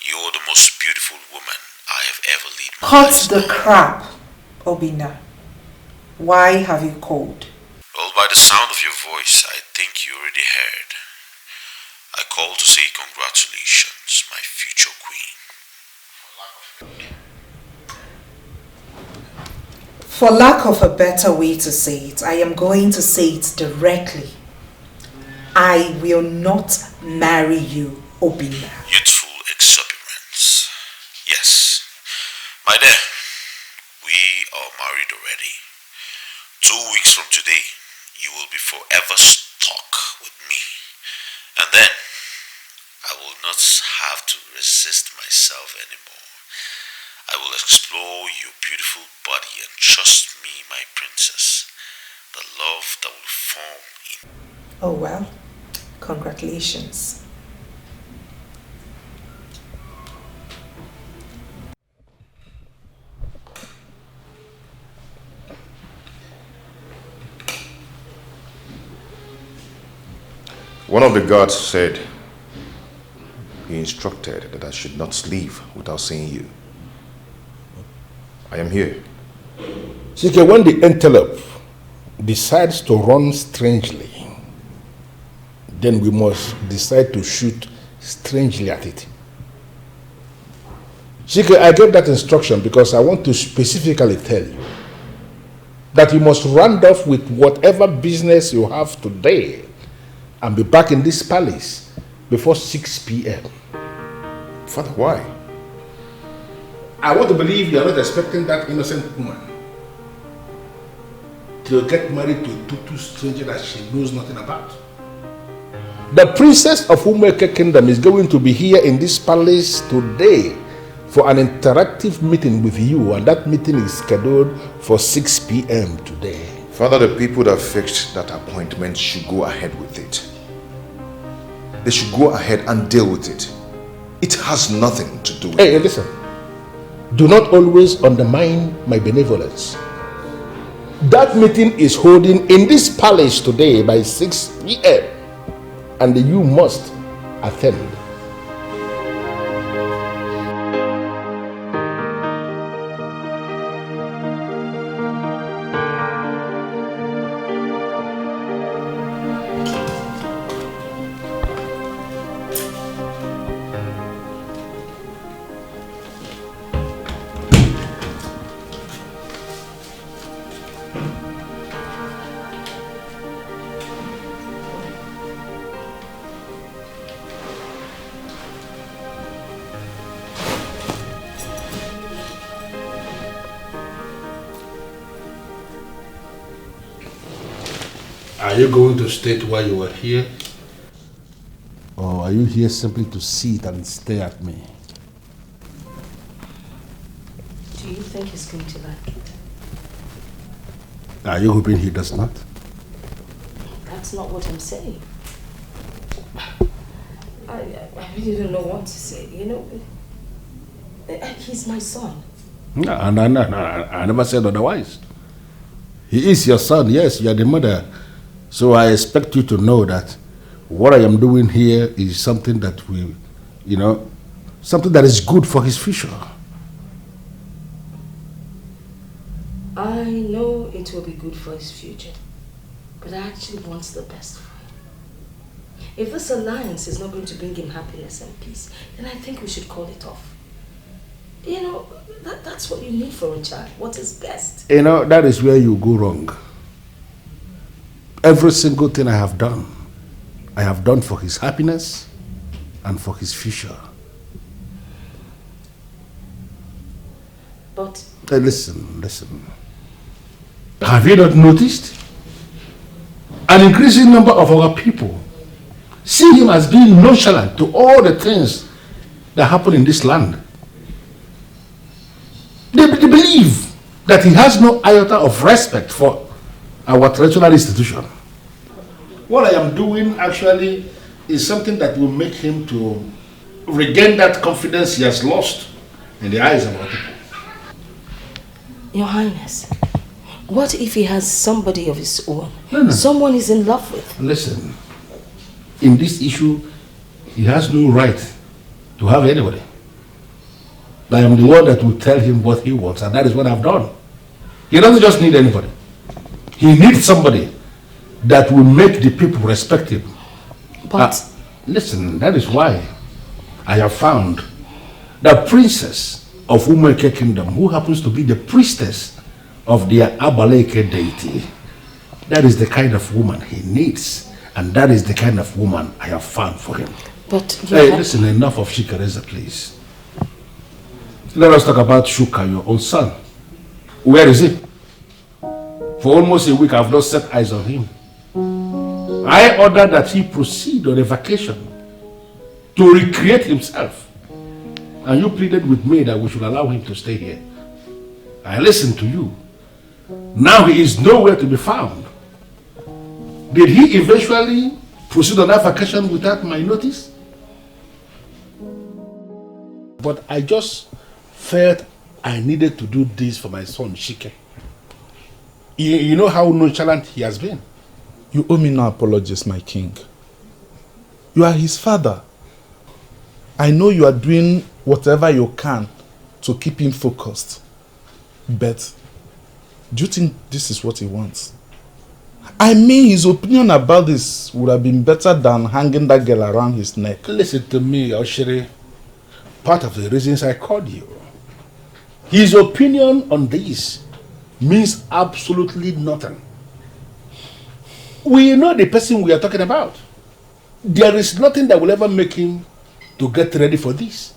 You're the most beautiful woman I have ever laid my eyes Cut the crap, Obinna. Why have you called? Well, by the sound of your voice, I think you already heard. I called to say congratulations, my future queen. For lack of a better way to say it, I am going to say it directly. I will not marry you, Obina. Youthful exuberance. Yes. My dear, we are married already. 2 weeks from today, you will be forever stuck with me. And then, I will not have to resist myself anymore. I will explore your beautiful body and trust me, my princess, the love that will form in... Oh well, congratulations. One of the guards said he instructed that I should not leave without seeing you. I am here. Chike, when the antelope decides to run strangely, then we must decide to shoot strangely at it. Chike, I gave that instruction because I want to specifically tell you that you must round off with whatever business you have today and be back in this palace before 6 p.m. Father, why? I want to believe you are not expecting that innocent woman to get married to a total stranger that she knows nothing about. The princess of Umeke Kingdom is going to be here in this palace today for an interactive meeting with you, and that meeting is scheduled for 6 p.m. today. Father, the people that fixed that appointment should go ahead with it. They should go ahead and deal with it. It has nothing to do with Hey, listen. Do not always undermine my benevolence. That meeting is holding in this palace today by 6 p.m. and you must attend. Are you going to state why you were here? Or are you here simply to sit and stare at me? Do you think he's going to like it? Are you hoping he does not? That's not what I'm saying. I really don't know what to say, you know. He's my son. No, I never said otherwise. He is your son, yes, you are the mother. So I expect you to know that what I am doing here is something that will, something that is good for his future. I know it will be good for his future, but I actually want the best for him. If this alliance is not going to bring him happiness and peace, then I think we should call it off. You know, that's what you need for a child. What is best? That is where you go wrong. Every single thing I have done for his happiness and for his future. But... Hey, listen. Have you not noticed? An increasing number of our people see him as being nonchalant to all the things that happen in this land. They believe that he has no iota of respect for our traditional institution. What I am doing actually is something that will make him to regain that confidence he has lost in the eyes of our people. Your Highness, what if he has somebody of his own? No. Someone he's in love with? Listen, in this issue, he has no right to have anybody. I am the one that will tell him what he wants, and that is what I've done. He doesn't just need anybody. He needs somebody that will make the people respect him. But Listen, that is why I have found the princess of Umeke Kingdom, who happens to be the priestess of their Abaleke deity. That is the kind of woman he needs, and that is the kind of woman I have found for him. But hey, listen, enough of Shikareza, please. Let us talk about Shuka, your own son. Where is he? For almost a week, I have not set eyes on him. I ordered that he proceed on a vacation to recreate himself. And you pleaded with me that we should allow him to stay here. I listened to you. Now he is nowhere to be found. Did he eventually proceed on that vacation without my notice? But I just felt I needed to do this for my son, Shike. You know how nonchalant he has been. You owe me no apologies, my king. You are his father. I know you are doing whatever you can to keep him focused. But do you think this is what he wants? I mean, his opinion about this would have been better than hanging that girl around his neck. Listen to me, Oshiri. Part of the reasons I called you. His opinion on this means absolutely nothing. We know the person we are talking about. There is nothing that will ever make him to get ready for this.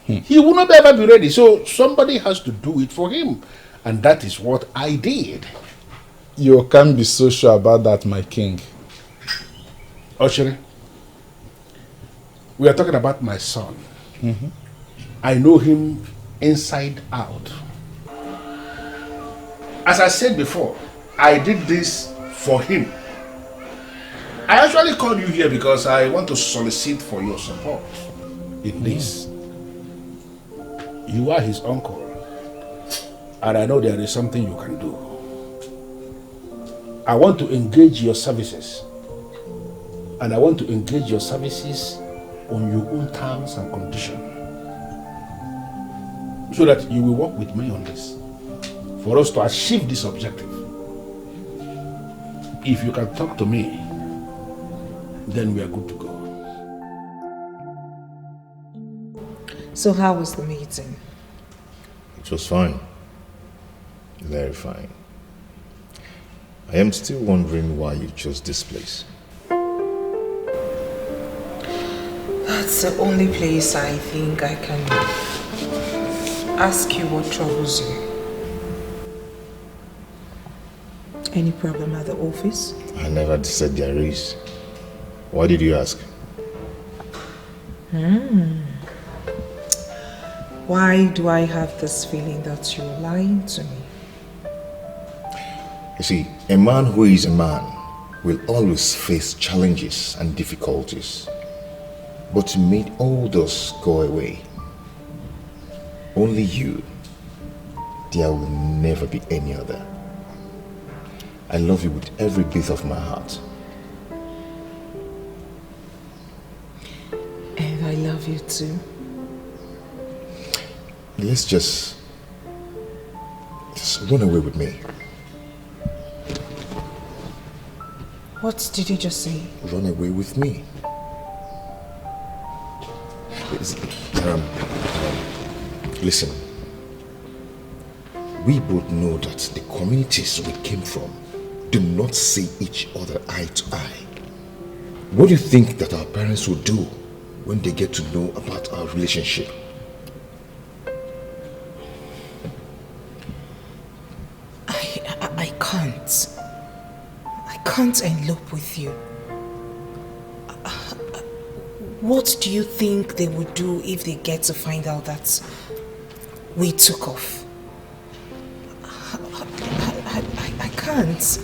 He will not ever be ready, so somebody has to do it for him. And that is what I did. You can't be so sure about that, my king. Oshiri, we are talking about my son. I know him inside out. As I said before, I did this for him. I actually called you here because I want to solicit for your support in this. You are his uncle, and I know there is something you can do. I want to engage your services, and I want to engage your services on your own terms and conditions, so that you will work with me on this, for us to achieve this objective. If you can talk to me, then we are good to go. So how was the meeting? It was fine. Very fine. I am still wondering why you chose this place. That's the only place I think I can ask you what troubles you. Any problem at the office? I never said there is. Why did you ask? Why do I have this feeling that you're lying to me? You see, a man who is a man will always face challenges and difficulties. But to make all those go away, only you, there will never be any other. I love you with every beat of my heart. And I love you too. Let's just run away with me. What did you just say? Run away with me. Listen. We both know that the communities we came from do not see each other eye to eye. What do you think that our parents will do when they get to know about our relationship? I can't elope with you. What do you think they would do if they get to find out that we took off? I can't.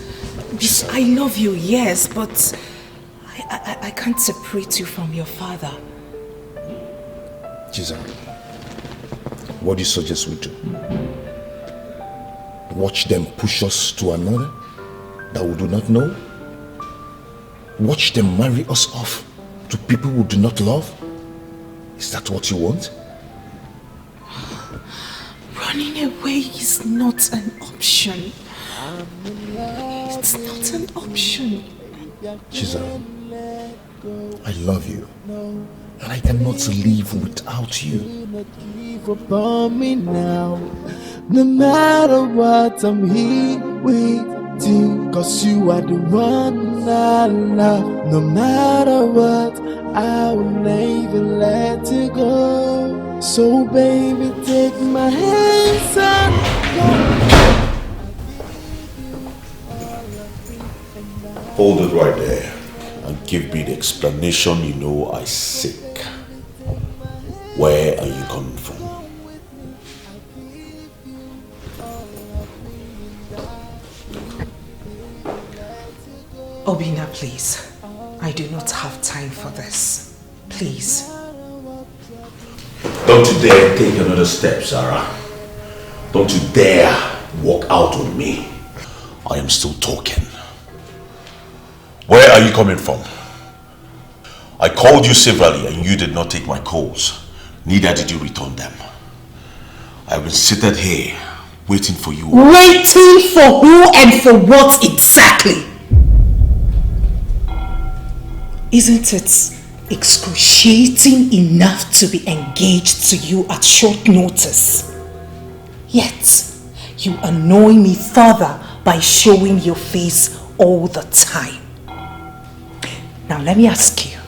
I love you, yes, but I can't separate you from your father. Giselle, what do you suggest we do? Watch them push us to another that we do not know? Watch them marry us off to people we do not love? Is that what you want? Running away is not an option. It's not an option. Giselle, I love you. And I cannot live without you. Do not give up on me now. No matter what, I'm here with you. Cause you are the one I love. No matter what, I will never let you go. So baby, take my hands and Hold it right there and give me the explanation you know I seek. Where are you coming from? Obina, please. I do not have time for this. Please. Don't you dare take another step, Sarah. Don't you dare walk out on me. I am still talking. Where are you coming from? I called you severally and you did not take my calls. Neither did you return them. I've been seated here waiting for you. Waiting for who and for what exactly? Isn't it excruciating enough to be engaged to you at short notice? Yet, you annoy me further by showing your face all the time. Now let me ask you,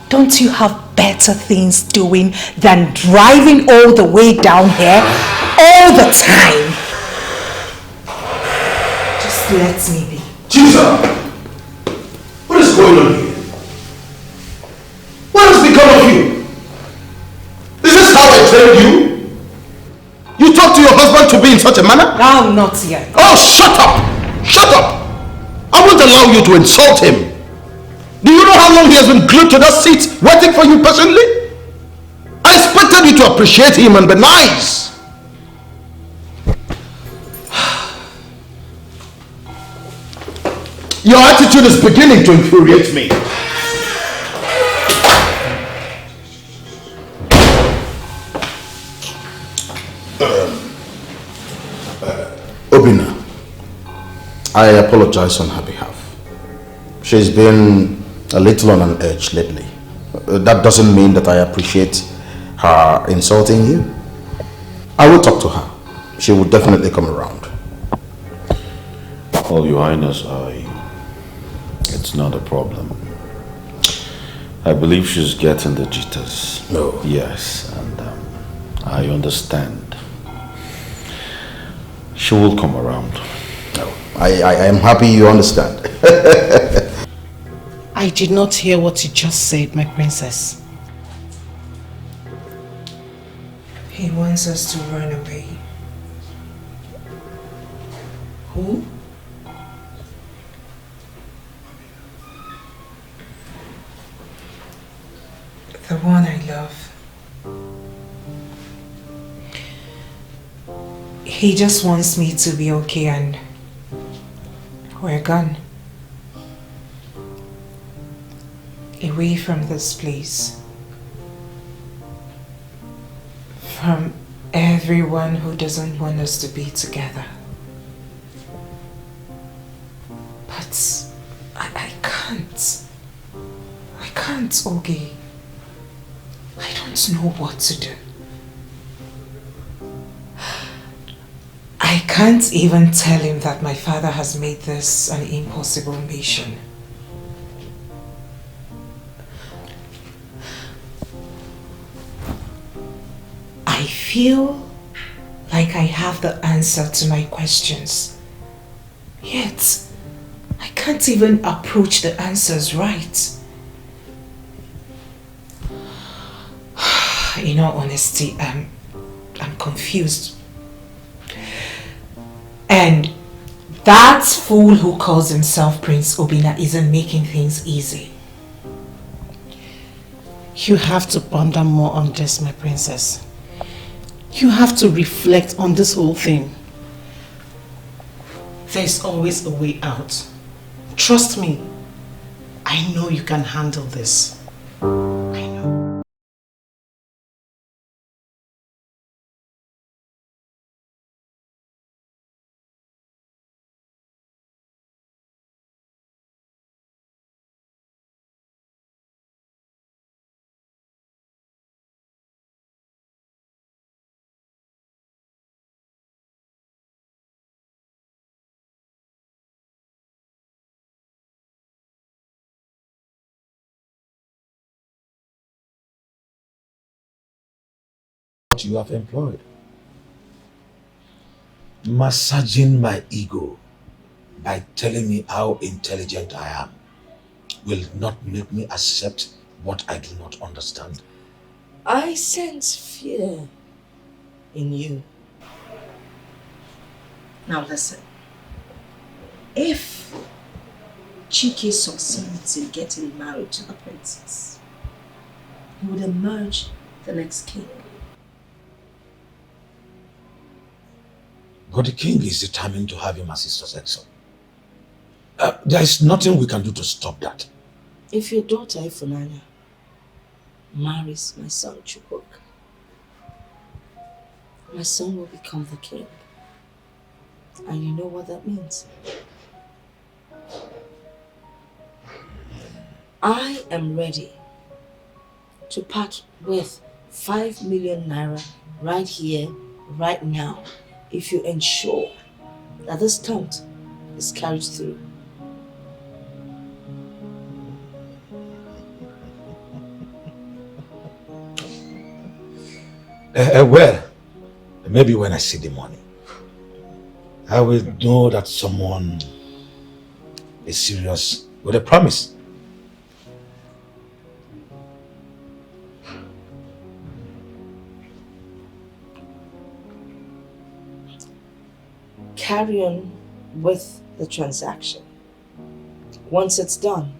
don't you have better things doing than driving all the way down here all the time? Just let me be. Jesus! What is going on here? What has become of you? Is this how I trained you? You talk to your husband to be in such a manner? No, not yet. Oh, shut up! Shut up! I won't allow you to insult him. Do you know how long he has been glued to that seat waiting for you personally? I expected you to appreciate him and be nice. Your attitude is beginning to infuriate me. Obina, I apologize on her behalf. She's been a little on an edge lately. That doesn't mean that I appreciate her insulting you. I will talk to her. She will definitely come around. Well, Your Highness, it's not a problem. I believe she's getting the jitters. No. Yes, and I understand. She will come around. No. I am happy you understand. I did not hear what you just said, my princess. He wants us to run away. Who? The one I love. He just wants me to be okay and we're gone. Away from this place. From everyone who doesn't want us to be together. But I can't. I can't, Ogie. I don't know what to do. I can't even tell him that my father has made this an impossible mission. I feel like I have the answer to my questions. Yet, I can't even approach the answers right. In all honesty, I'm confused. And that fool who calls himself Prince Obina isn't making things easy. You have to ponder more on this, my princess. You have to reflect on this whole thing. There's always a way out. Trust me, I know you can handle this. what you have employed. Massaging my ego by telling me how intelligent I am will not make me accept what I do not understand. I sense fear in you. Now listen. If Chike succeeds in getting married to the princess, he would emerge the next king. But the king is determined to have him as his successor. There is nothing we can do to stop that. If your daughter Ifunanya marries my son Chukwu, my son will become the king. And you know what that means? I am ready to part with 5 million naira right here, right now, if you ensure that this stunt is carried through. Well, maybe when I see the money, I will know that someone is serious with a promise. Carry on with the transaction. Once it's done,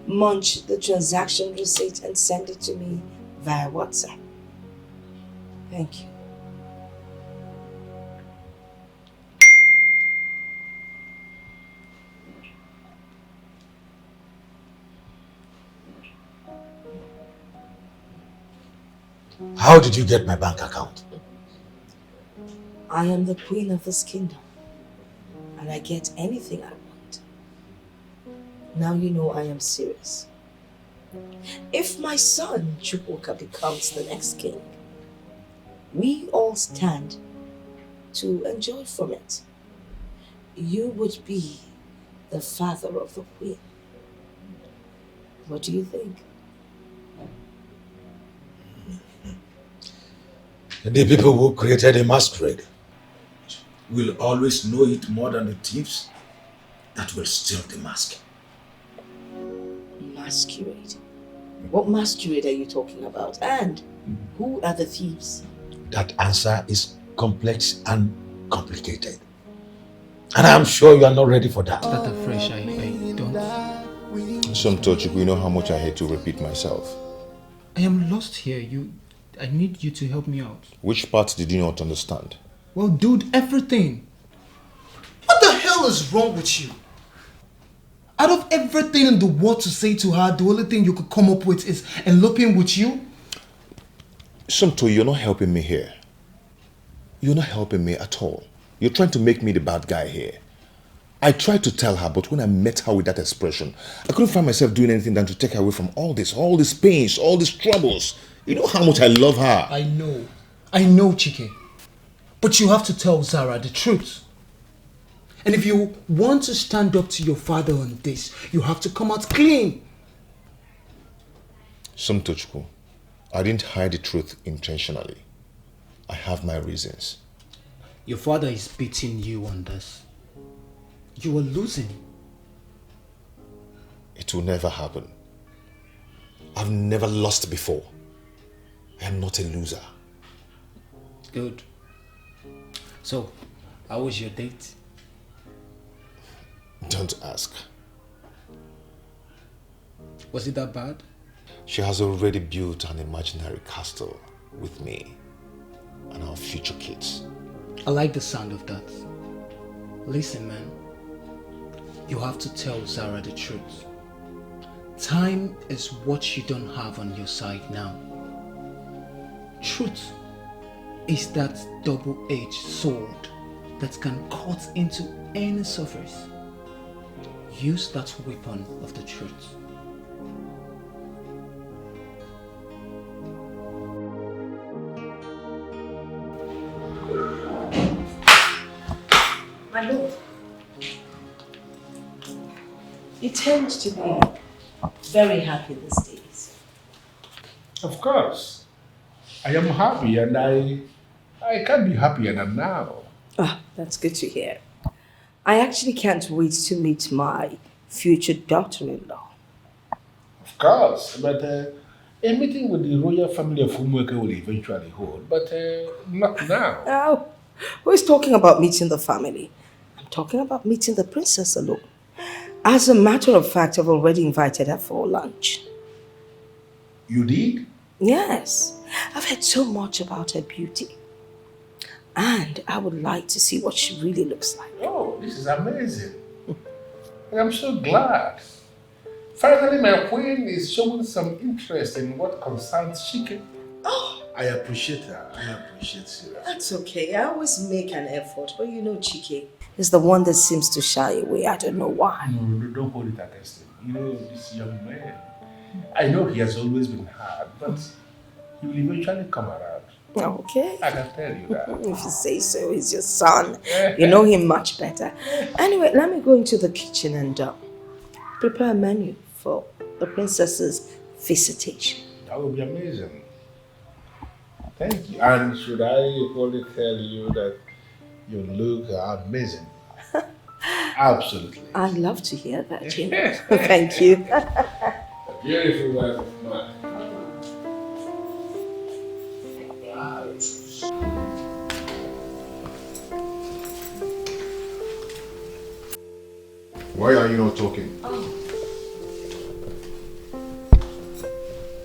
munch the transaction receipt and send it to me via WhatsApp. Thank you. How did you get my bank account? I am the queen of this kingdom, and I get anything I want. Now you know I am serious. If my son Chukwuka becomes the next king, we all stand to enjoy from it. You would be the father of the queen. What do you think? The people who created a masquerade will always know it more than the thieves that will steal the mask. Masquerade? What masquerade are you talking about? And who are the thieves? That answer is complex and complicated. And I'm sure you are not ready for that. Start afresh, I don't. Sometimes you know how much I hate to repeat myself. I am lost here. I need you to help me out. Which part did you not understand? Well, dude, everything. What the hell is wrong with you? Out of everything in the world to say to her, the only thing you could come up with is eloping with you? Somto, you're not helping me here. You're not helping me at all. You're trying to make me the bad guy here. I tried to tell her, but when I met her with that expression, I couldn't find myself doing anything than to take her away from all these pains, all these troubles. You know how much I love her. I know, Chike. But you have to tell Zara the truth. And if you want to stand up to your father on this, you have to come out clean. Somtochko, I didn't hide the truth intentionally. I have my reasons. Your father is beating you on this. You are losing. It will never happen. I've never lost before. I am not a loser. Good. So, how was your date? Don't ask. Was it that bad? She has already built an imaginary castle with me and our future kids. I like the sound of that. Listen, man. You have to tell Zara the truth. Time is what you don't have on your side now. Truth is that double-edged sword that can cut into any surface. Use that weapon of the truth. My lord, you tend to be very happy these days. Of course. I am happy and I can't be happier than now. Ah, that's good to hear. I actually can't wait to meet my future daughter-in-law. Of course, but a meeting with the royal family of Umueke will eventually hold, but not now. Oh, who is talking about meeting the family? I'm talking about meeting the princess alone. As a matter of fact, I've already invited her for lunch. You did? Yes. I've heard so much about her beauty. And I would like to see what she really looks like. Oh, this is amazing. I'm so glad. Finally, my queen is showing some interest in what concerns Chike. Oh, I appreciate her. I appreciate her. that's okay. I always make an effort, but you know Chike is the one that seems to shy away. I don't know why. No, don't hold it against him. You know, this young man, I know he has always been hard, but he will eventually come around. Okay. I can tell you that. If you say so, he's your son. You know him much better. Anyway, let me go into the kitchen and prepare a menu for the princess's visitation. That would be amazing. Thank you. And should I only tell you that you look amazing? Absolutely. I love to hear that, you know. Thank you. A beautiful wife of mine. Why are you not talking? Oh.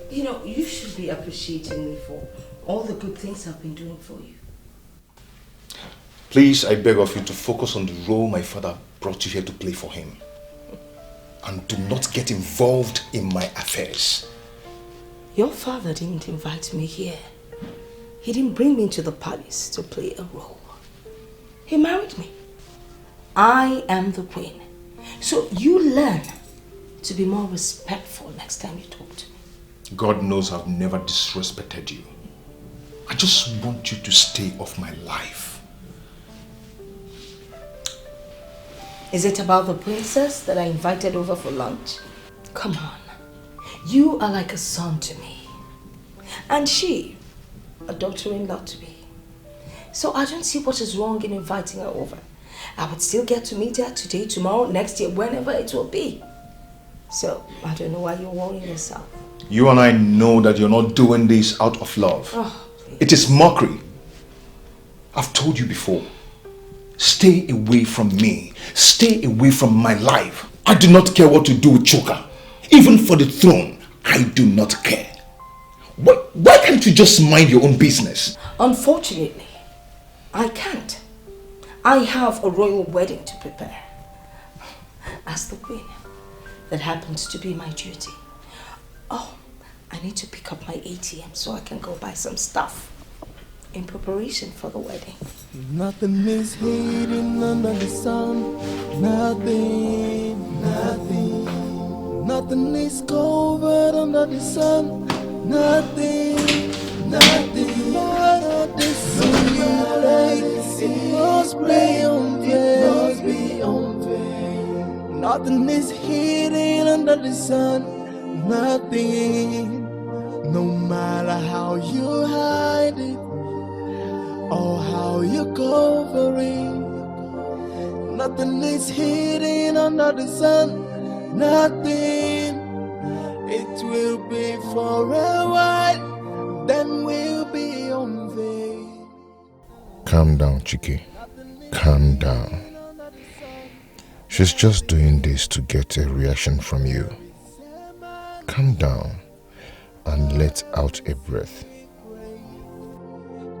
You know, you should be appreciating me for all the good things I've been doing for you. Please, I beg of you to focus on the role my father brought you here to play for him. And do not get involved in my affairs. Your father didn't invite me here. He didn't bring me to the palace to play a role. He married me. I am the queen. So you learn to be more respectful next time you talk to me. God knows I've never disrespected you. I just want you to stay off my life. Is it about the princess that I invited over for lunch? Come on. You are like a son to me. And she, a daughter-in-law to me. So I don't see what is wrong in inviting her over. I would still get to meet her today, tomorrow, next year, whenever it will be. So I don't know why you're worrying yourself. You and I know that you're not doing this out of love. Oh, it is mockery. I've told you before. Stay away from me. Stay away from my life. I do not care what to do with Choka. Even for the throne, I do not care. Why can't you just mind your own business? Unfortunately, I can't. I have a royal wedding to prepare. As the queen, that happens to be my duty. Oh, I need to pick up my ATM so I can go buy some stuff in preparation for the wedding. Nothing is hidden under the sun. Nothing, nothing. Nothing is covered under the sun. Nothing, nothing. But this it must be unveiled. Nothing is hidden under the sun. Nothing. No matter how you hide it or how you cover it, nothing is hidden under the sun. Nothing. It will be for a while, then will be unveiled. Calm down, Chike. Calm down. She's just doing this to get a reaction from you. Calm down and let out a breath.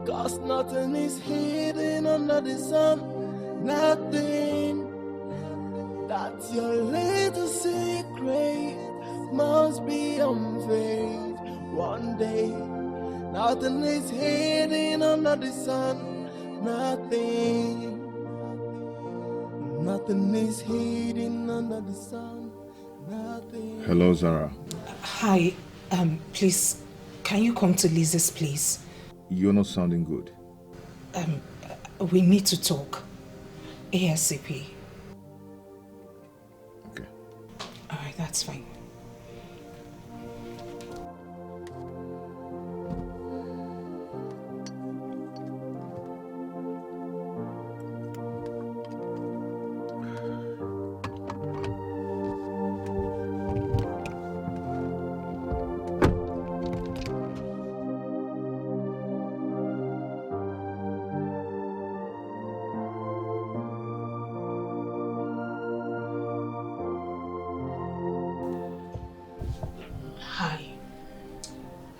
Cause nothing is hidden under the sun. Nothing. That's your little secret must be unveiled one day. Nothing is hidden under the sun. Nothing. Nothing is hidden under the sun. Nothing. Hello, Zara. Hi, please, can you come to Lisa's place? You're not sounding good. We need to talk. ASAP. Okay. Alright, that's fine.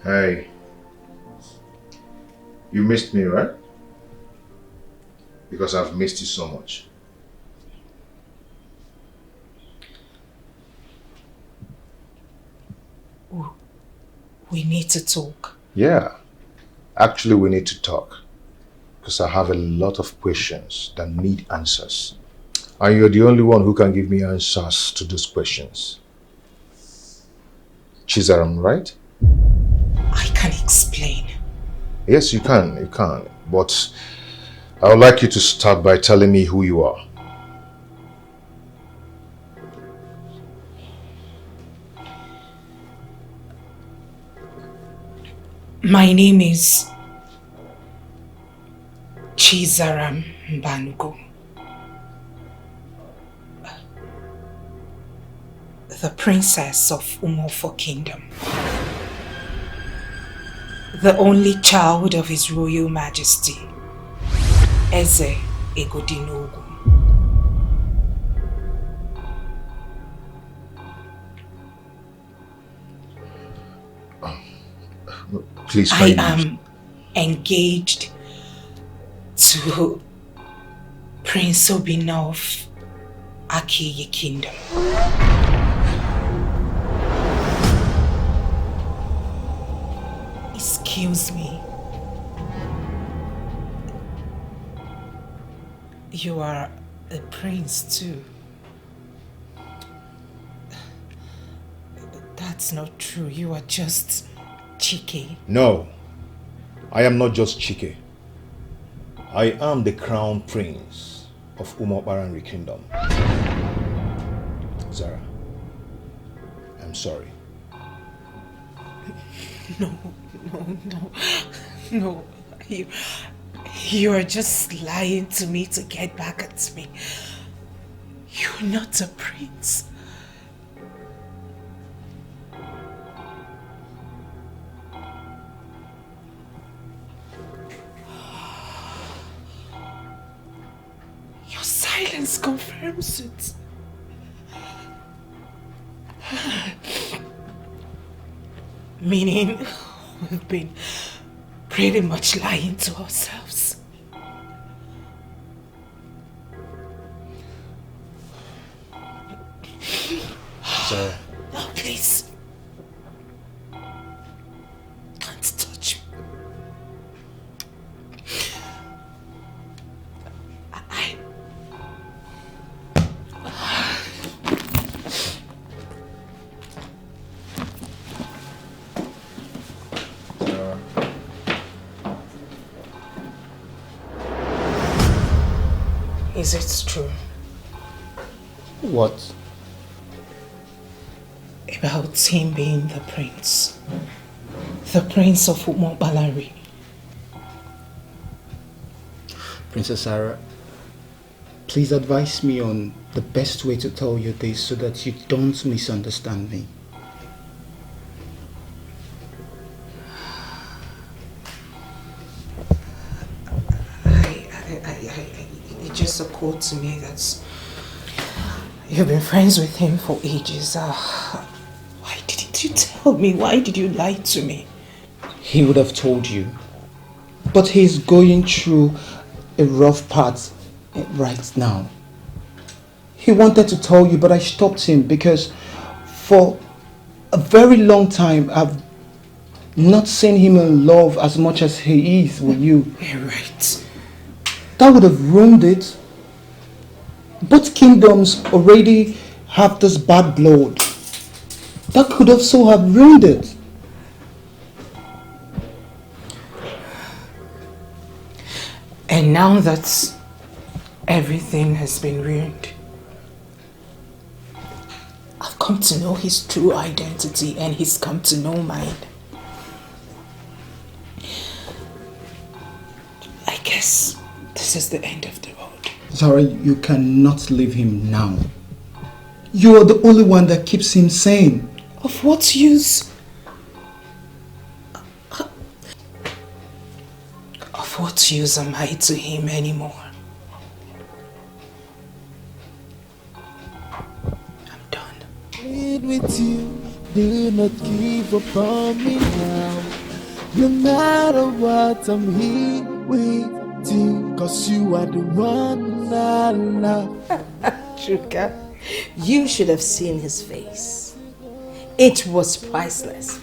Hey, you missed me, right? Because I've missed you so much. We need to talk. Yeah, actually we need to talk. Because I have a lot of questions that need answers. And you're the only one who can give me answers to those questions. Chizaram, right? I can explain. Yes, you can. But I would like you to start by telling me who you are. My name is Chizaram Mbanugo. The princess of Umofo Kingdom. The only child of His Royal Majesty, Eze Egodinogu. Please, I am engaged to Prince Obina of Akiyi Kingdom. Excuse me. You are a prince too. That's not true. You are just Chike. No, I am not just Chike. I am the crown prince of Umobaranri Kingdom. Zara, I'm sorry. No. You are just lying to me to get back at me. You're not a prince. Your silence confirms it. Meaning, we've been pretty much lying to ourselves. Zara. No, please. Don't touch me. Is it true? What? About him being the prince. The prince of Umobalari. Princess Sarah, please advise me on the best way to tell you this so that you don't misunderstand me. It just occurred to me that you've been friends with him for ages. Why didn't you tell me? Why did you lie to me? He would have told you. But he's going through a rough patch right now. He wanted to tell you, but I stopped him because for a very long time I've not seen him in love as much as he is with you. You're right. That would have ruined it. Both kingdoms already have this bad blood. That could also have ruined it. And now that everything has been ruined, I've come to know his true identity and he's come to know mine. I guess this is the end of the road. Zara, you cannot leave him now. You are the only one that keeps him sane. Of what use? Of what use am I to him anymore? With you, do not give up on me now. No matter what, I'm here with you, 'cause you are the one I love. Chuka, you should have seen his face. It was priceless.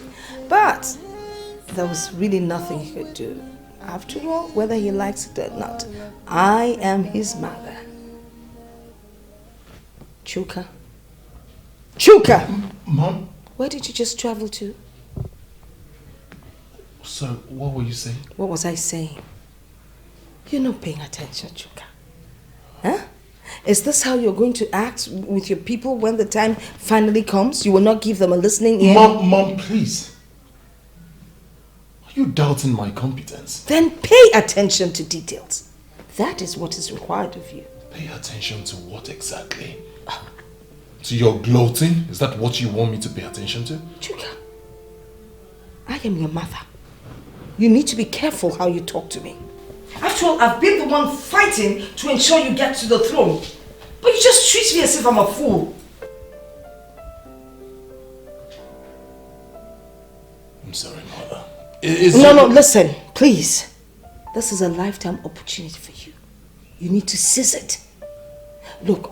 But there was really nothing he could do. After all, whether he likes it or not, I am his mother. Chuka. Chuka! Mom? Where did you just travel to? So, what were you saying? What was I saying? You're not paying attention, Chuka. Huh? Is this how you're going to act with your people when the time finally comes? You will not give them a listening ear? Mom, please. Are you doubting my competence? Then pay attention to details. That is what is required of you. Pay attention to what exactly? To your gloating? Is that what you want me to pay attention to? Chuka, I am your mother. You need to be careful how you talk to me. After all, I've been the one fighting to ensure you get to the throne. But you just treat me as if I'm a fool. I'm sorry, Mother. No, listen, please. This is a lifetime opportunity for you. You need to seize it. Look,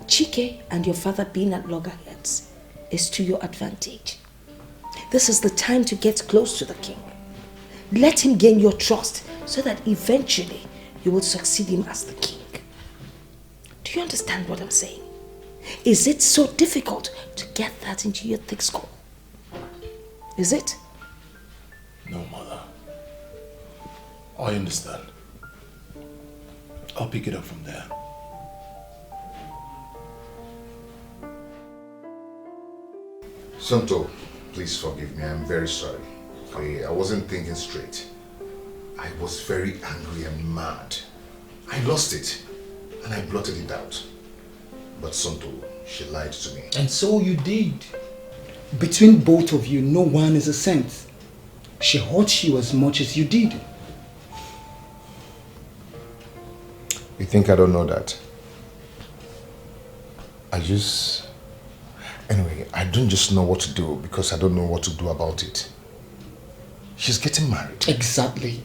Chike and your father being at loggerheads is to your advantage. This is the time to get close to the king. Let him gain your trust so that eventually you will succeed him as the king. Do you understand what I'm saying? Is it so difficult to get that into your thick skull? Is it? No, Mother. I understand. I'll pick it up from there. Santo, please forgive me. I'm very sorry. I wasn't thinking straight. I was very angry and mad. I lost it and I blotted it out. But Santo, she lied to me. And so you did. Between both of you, no one is a saint. She hurt you as much as you did. You think I don't know that? Anyway, I don't just know what to do because I don't know what to do about it. She's getting married. Exactly.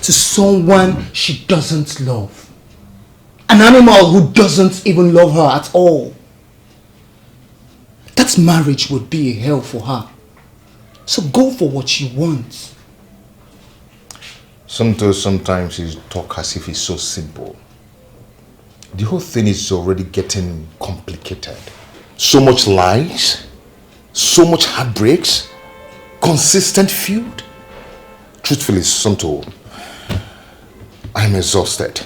To someone she doesn't love. An animal who doesn't even love her at all. That marriage would be a hell for her. So go for what she wants. Sometimes you talk as if it's so simple. The whole thing is already getting complicated. So much lies, so much heartbreaks, consistent feud. Truthfully, Santo, I'm exhausted.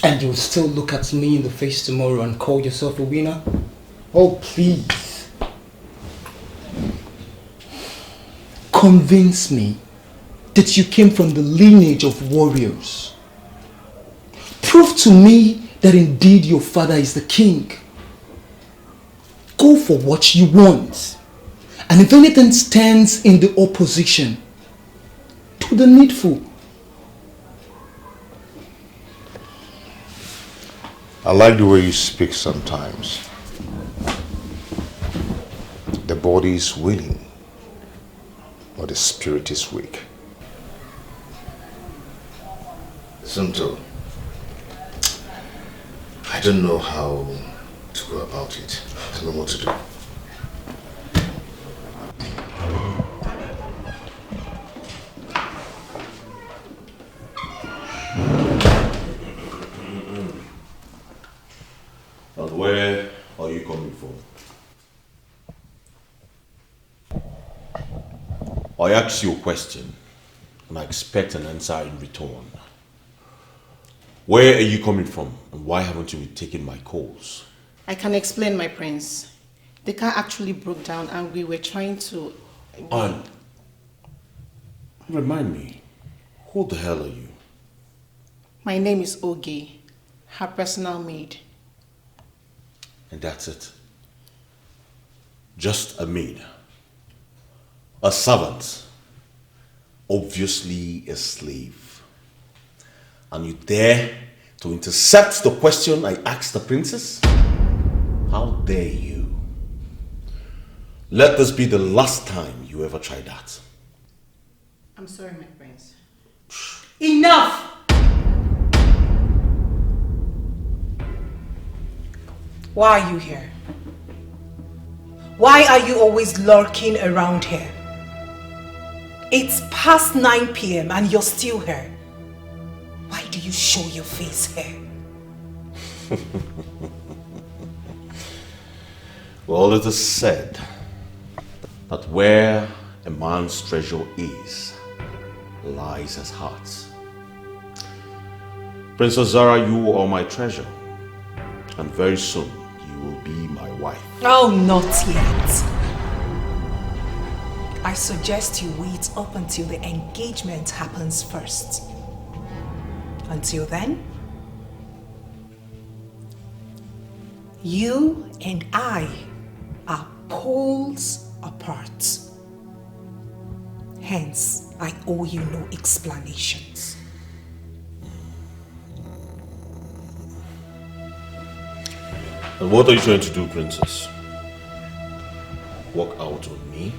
And you'll still look at me in the face tomorrow and call yourself a winner? Oh, please. Convince me that you came from the lineage of warriors. Prove to me that indeed your father is the king. Go for what you want. And if anything stands in the opposition, do the needful. I like the way you speak sometimes. The body is willing, but the spirit is weak. Santo, I don't know how to go about it. I don't know what to do. And where are you coming from? I asked you a question and I expect an answer in return. Where are you coming from and why haven't you been taking my calls? I can explain, my prince. The car actually broke down and we were trying to... And remind me, who the hell are you? My name is Oge, her personal maid. And that's it. Just a maid. A servant. Obviously a slave. And you dare to intercept the question I asked the princess? How dare you? Let this be the last time you ever try that. I'm sorry, my prince. Enough! Why are you here? Why are you always lurking around here? It's past 9 p.m. and you're still here. Why do you show your face here? Well, it is said that where a man's treasure is, lies his heart. Princess Zara, you are my treasure, and very soon you will be my wife. Oh, not yet. I suggest you wait up until the engagement happens first. Until then, you and I are poles apart. Hence, I owe you no explanations. And what are you trying to do, princess? Walk out on me?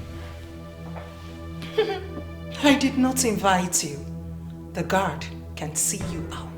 I did not invite you. The guard can see you out.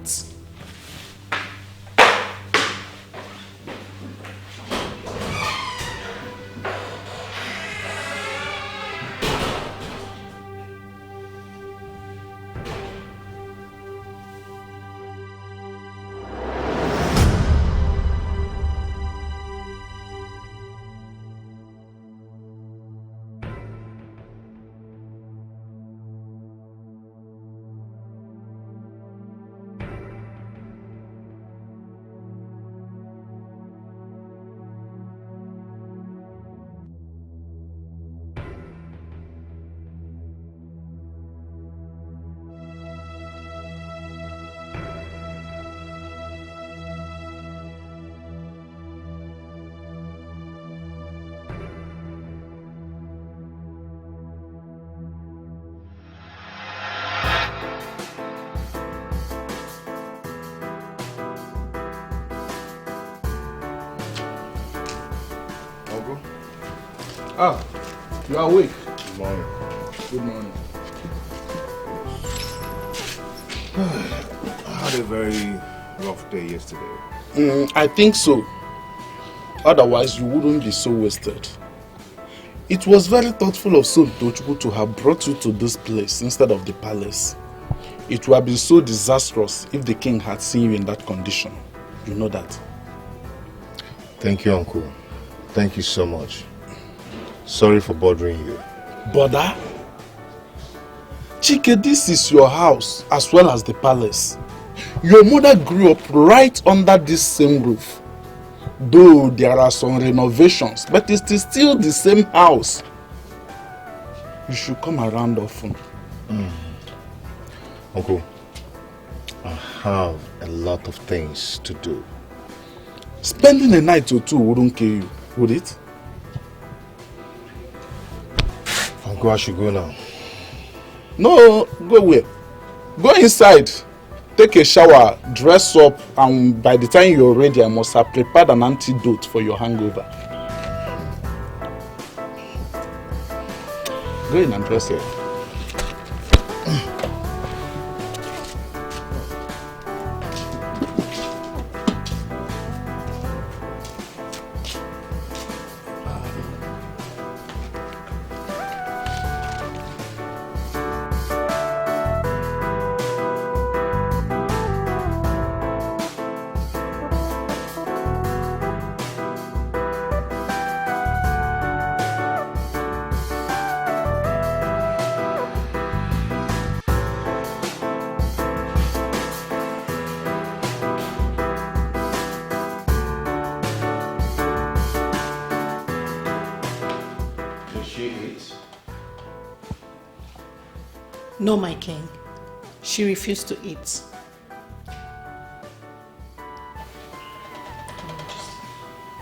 Ah, you are awake. Good morning. Good morning. I had a very rough day yesterday. I think so. Otherwise, you wouldn't be so wasted. It was very thoughtful of Tochukwu to have brought you to this place instead of the palace. It would have been so disastrous if the king had seen you in that condition. You know that. Thank you, Uncle. Thank you so much. Sorry for bothering you. Bother? Chike, this is your house as well as the palace. Your mother grew up right under this same roof. Though there are some renovations, but it is still the same house. You should come around often. Uncle, I have a lot of things to do. Spending a night or two wouldn't kill you, would it? Uncle, I should go now. No, go where? Go inside, take a shower, dress up, and by the time you're ready, I must have prepared an antidote for your hangover. Go in and dress here. No, my king. She refused to eat.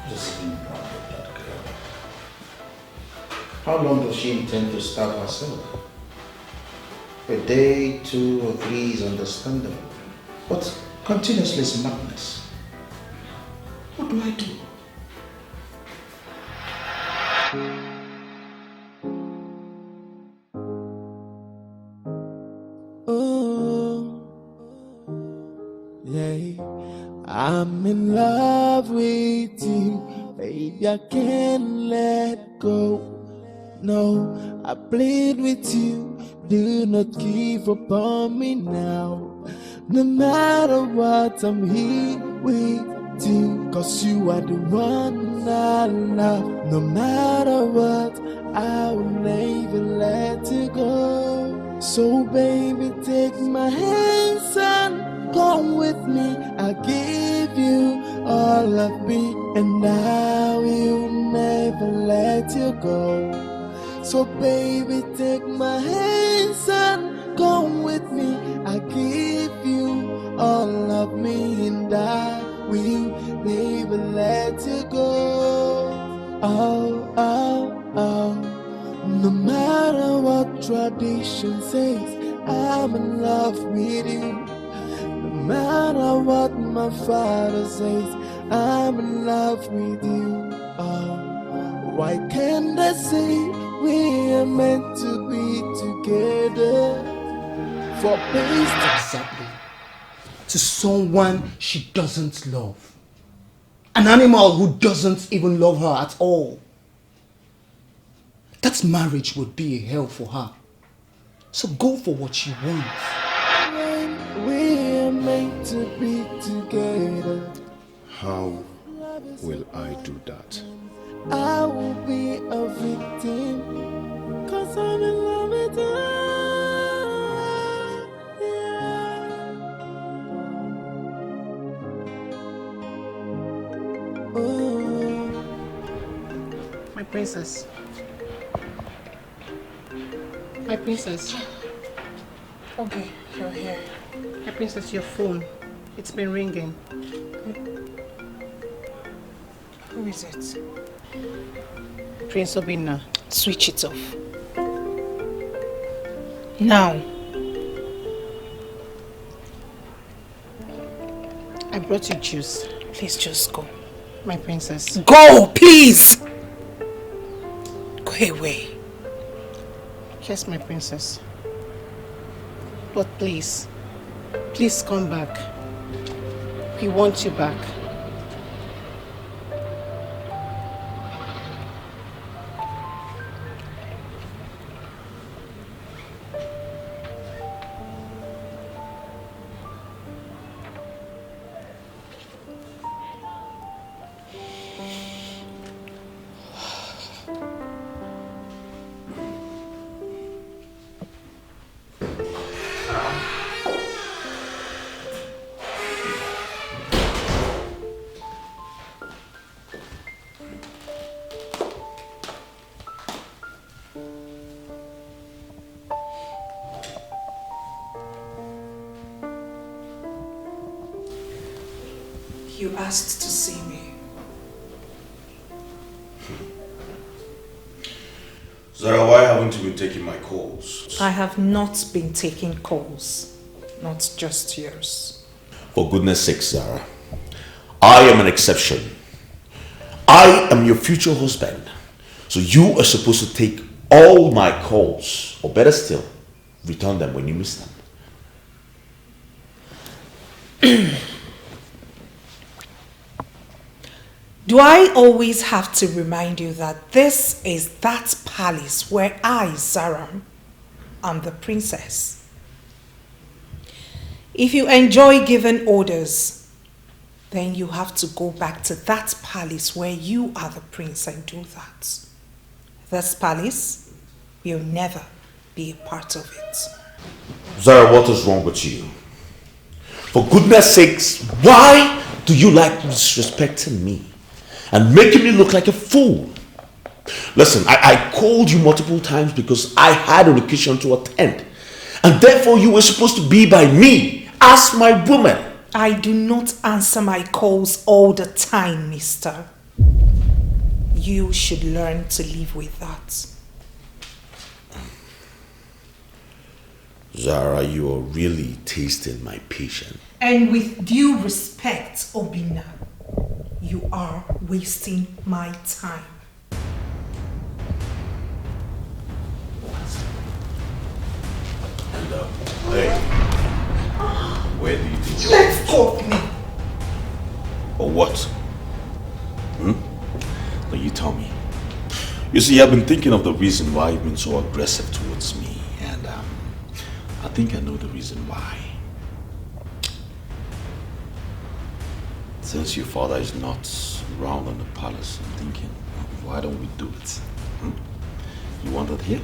Just being proud of that girl. How long does she intend to starve herself? A day, 2 or 3 is understandable. But continuously is madness. What do I do? I'm in love with you, baby, I can't let go. No, I plead with you, do not give up on me now. No matter what, I'm here with you, 'cause you are the one I love. No matter what, I will never let you go. So baby, take my hands and come with me. I give you all of me, and I will never let you go. So baby, take my hands and come with me. I give you all of me, and I will never let you go. Oh, oh, oh. No matter what tradition says, I'm in love with you. No matter what my father says, I'm in love with you. Oh, why can't I say we are meant to be together for peace? Exactly. To someone she doesn't love. An animal who doesn't even love her at all. That marriage would be a hell for her. So go for what she wants. When we are meant to be together, How will I do that? I will be a victim, 'cause I'm in love with you. Oh. My princess. My princess. Okay, you're here. My princess, your phone. It's been ringing. Who is it? Prince Obinna. Switch it off. Now. I brought you juice. Please just go. My princess. Go, please! Go away. Yes, my princess. But please, please come back. We want you back. You asked to see me. Zara, why haven't you been taking my calls? I have not been taking calls. Not just yours. For goodness sake, Zara. I am an exception. I am your future husband. So you are supposed to take all my calls. Or better still, return them when you miss them. Do I always have to remind you that this is that palace where I, Zara, am the princess? If you enjoy giving orders, then you have to go back to that palace where you are the prince and do that. This palace will never be a part of it. Zara, what is wrong with you? For goodness sakes, why do you like disrespecting me and making me look like a fool? Listen, I called you multiple times because I had an occasion to attend. And therefore you were supposed to be by me as my woman. I do not answer my calls all the time, mister. You should learn to live with that. Zara, you are really tasting my patience. And with due respect, Obinna, you are wasting my time. And hey, where do you think you're Let's go, me. Or what? Now you tell me. You see, I've been thinking of the reason why you've been so aggressive towards me, and I think I know the reason why. Since your father is not around in the palace, I'm thinking, why don't we do it? You want it here?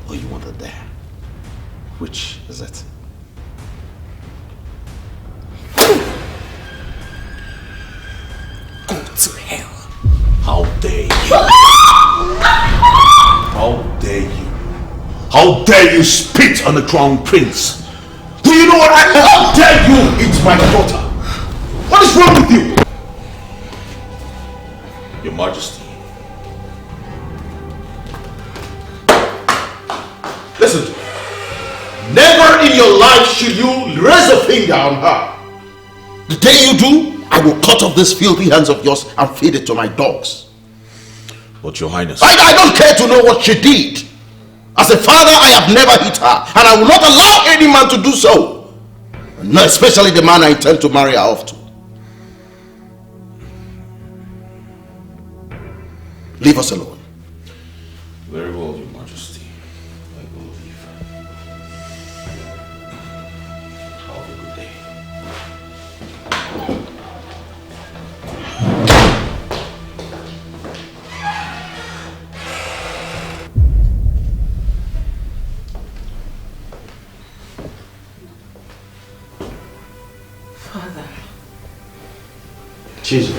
Or you want it there? Which is it? Go to hell. How dare you? How dare you? How dare you spit on the crown prince? Do you know what how dare you eat my daughter? What is wrong with you? Your Majesty. Listen to me. Never in your life should you raise a finger on her. The day you do, I will cut off these filthy hands of yours and feed it to my dogs. But your highness, I don't care to know what she did. As a father, I have never hit her, and I will not allow any man to do so. No, especially the man I intend to marry her off to. Leave us alone. Very well, Your Majesty. I will leave. Have a good day. Father. Jesus.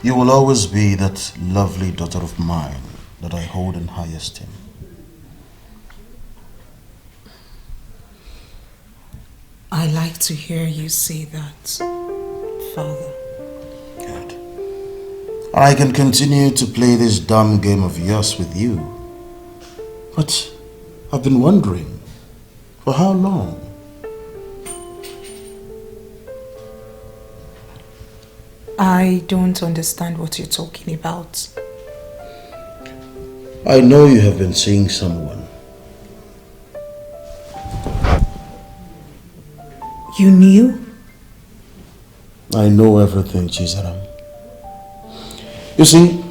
You will always be that lovely daughter of mine that I hold in high esteem. I like to hear you say that, Father. Good. And I can continue to play this dumb game of yours with you. But I've been wondering, for how long? I don't understand what you're talking about. I know you have been seeing someone. You knew? I know everything, Chizaram. You see,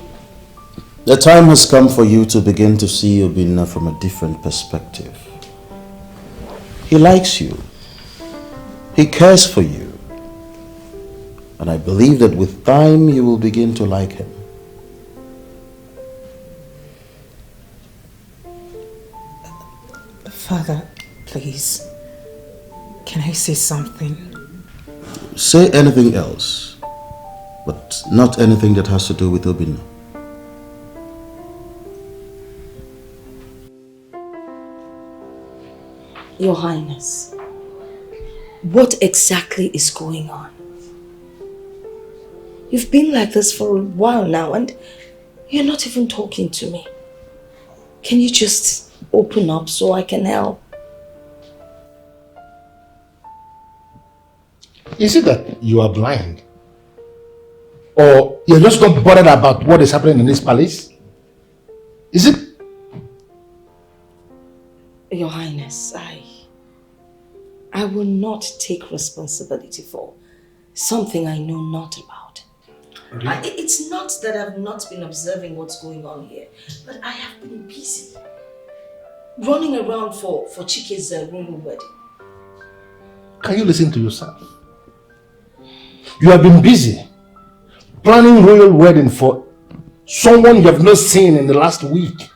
the time has come for you to begin to see Obinna from a different perspective. He likes you. He cares for you. And I believe that with time you will begin to like him. Father, please. Can I say something? Say anything else, but not anything that has to do with Obinna. Your Highness, what exactly is going on? You've been like this for a while now and you're not even talking to me. Can you just open up so I can help? Is it that you are blind? Or you're just not bothered about what is happening in this palace? Is it? Your Highness, I will not take responsibility for something I know not about. Really? It's not that I've not been observing what's going on here, but I have been busy running around for Chike's royal wedding. Can you listen to yourself? You have been busy planning royal wedding for someone you have not seen in the last week.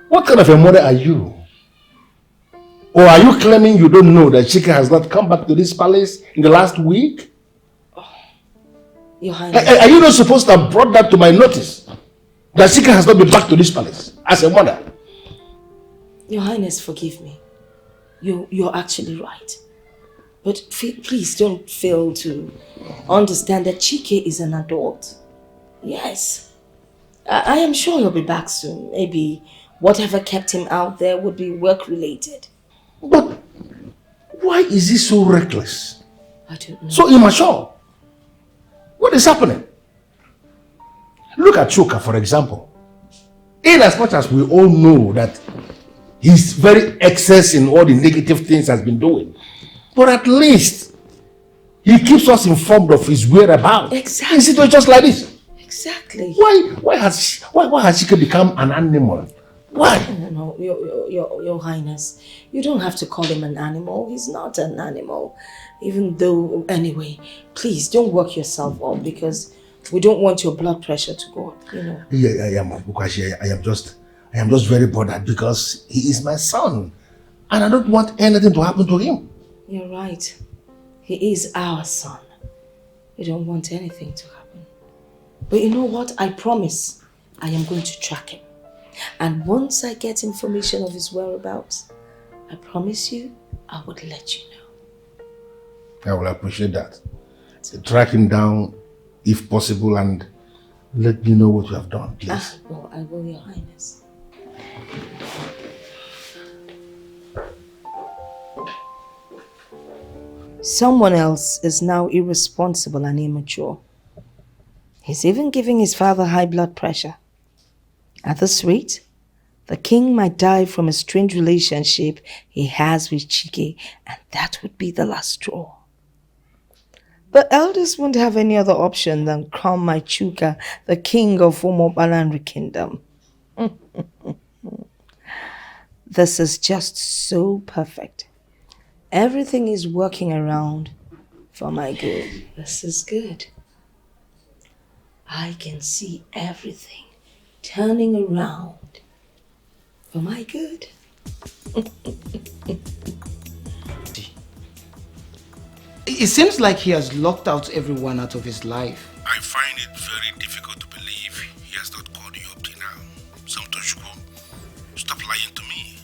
What kind of a mother are you? Or are you claiming you don't know that Chike has not come back to this palace in the last week? Your Highness. Are you not supposed to have brought that to my notice? That Chike has not been back to this palace as a mother? Your Highness, forgive me. You're actually right. But please don't fail to understand that Chike is an adult. Yes. I am sure he'll be back soon. Maybe whatever kept him out there would be work-related. But why is he so reckless? I don't know. So immature? What is happening? Look at Chuka, for example. In as much as we all know that he's very excess in all the negative things has been doing, but at least he keeps us informed of his whereabouts. Exactly. In situations just like this. Exactly. Why has she become an animal? Why? No, your Highness, you don't have to call him an animal. He's not an animal. Even though, anyway, please don't work yourself up because we don't want your blood pressure to go up, you know. Yeah, I am just very bothered because he is my son. And I don't want anything to happen to him. You're right. He is our son. We don't want anything to happen. But you know what? I promise I am going to track him. And once I get information of his whereabouts, I promise you, I would let you know. I will appreciate that. Track him down if possible and let me know what you have done, please. I will, Your Highness. Someone else is now irresponsible and immature. He's even giving his father high blood pressure. At this rate, the king might die from a strange relationship he has with Chike, and that would be the last straw. The elders won't have any other option than crown my Chuka the king of Umobalanri kingdom. This is just so perfect. Everything is working around for my good. This is good. I can see everything turning around for my good. It seems like he has locked out everyone out of his life. I find it very difficult to believe he has not called you up till now. Samtoshko, stop lying to me.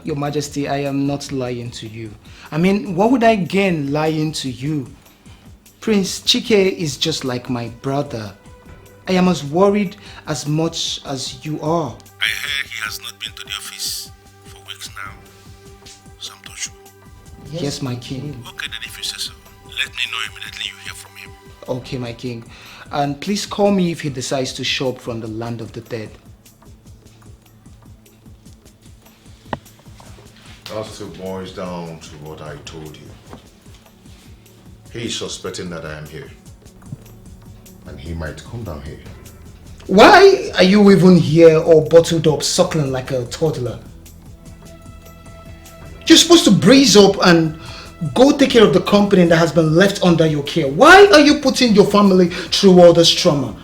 Your Majesty, I am not lying to you. I mean, what would I gain lying to you? Prince Chike is just like my brother. I am as worried as much as you are. I heard he has not been to the office for weeks now. Samtoshko. Yes, my king. Okay, then if you say so, let me know immediately you hear from him. Okay, my king. And please call me if he decides to show up from the land of the dead. That still boils down to what I told you. He is suspecting that I am here. And he might come down here. Why are you even here all bottled up, suckling like a toddler? You're supposed to brace up and go take care of the company that has been left under your care. Why are you putting your family through all this trauma?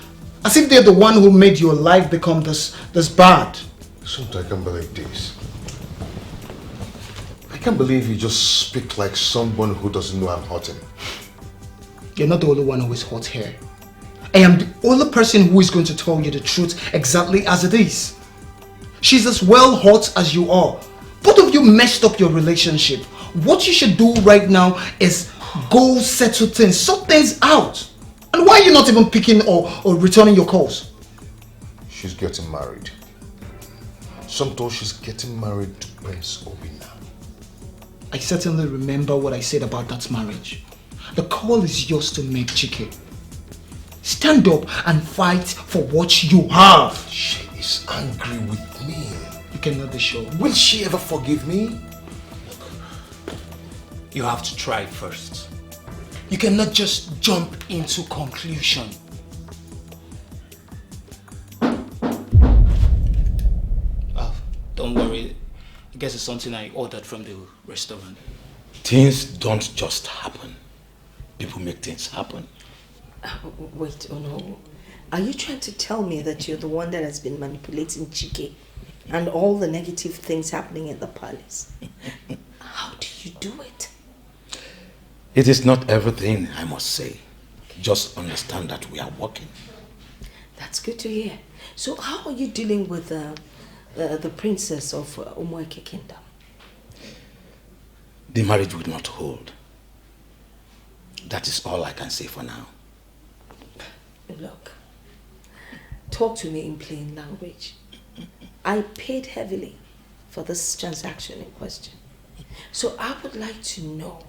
As if they're the one who made your life become this bad. Sometimes I can't believe this. I can't believe you just speak like someone who doesn't know I'm hurting. You're not the only one who is hot here. I am the only person who is going to tell you the truth exactly as it is. She's as well hot as you are. Both of you messed up your relationship. What you should do right now is go settle things, sort things out. And why are you not even picking or returning your calls? She's getting married. Sometimes she's getting married to Prince Obina. I certainly remember what I said about that marriage. The call is yours to make, Chike. Stand up and fight for what you have. She is angry with me. You cannot be sure. Will she ever forgive me? You have to try first. You cannot just jump into conclusion. Don't worry. I guess it's something I ordered from the restaurant. Things don't just happen. People make things happen. Wait, oh no. Are you trying to tell me that you're the one that has been manipulating Chike and all the negative things happening in the palace? How do you do it? It is not everything, I must say. Just understand that we are working. That's good to hear. So how are you dealing with the princess of Umueke Kingdom? The marriage would not hold. That is all I can say for now. Look, talk to me in plain language. I paid heavily for this transaction in question. So I would like to know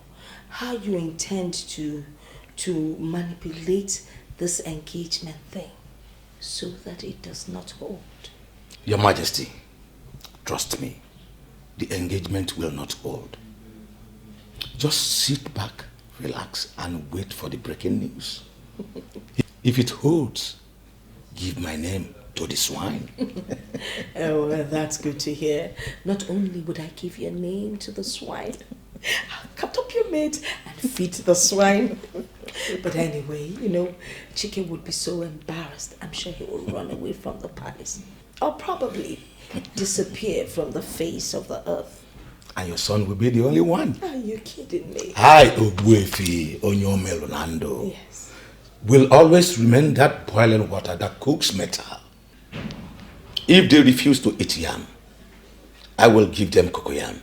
how you intend to manipulate this engagement thing so that it does not hold. Your Majesty, trust me, the engagement will not hold. Just sit back, relax, and wait for the breaking news. If it holds, give my name to the swine. Oh, well, that's good to hear. Not only would I give your name to the swine, I'll cut up your meat and feed the swine. But anyway, you know, Chicken would be so embarrassed. I'm sure he will run away from the palace. Or probably disappear from the face of the earth. And your son will be the only one. Are you kidding me? I, Ogbuefi Onyome Rolando, Yes. will always remain that boiling water that cooks metal. If they refuse to eat yam, I will give them cocoyam.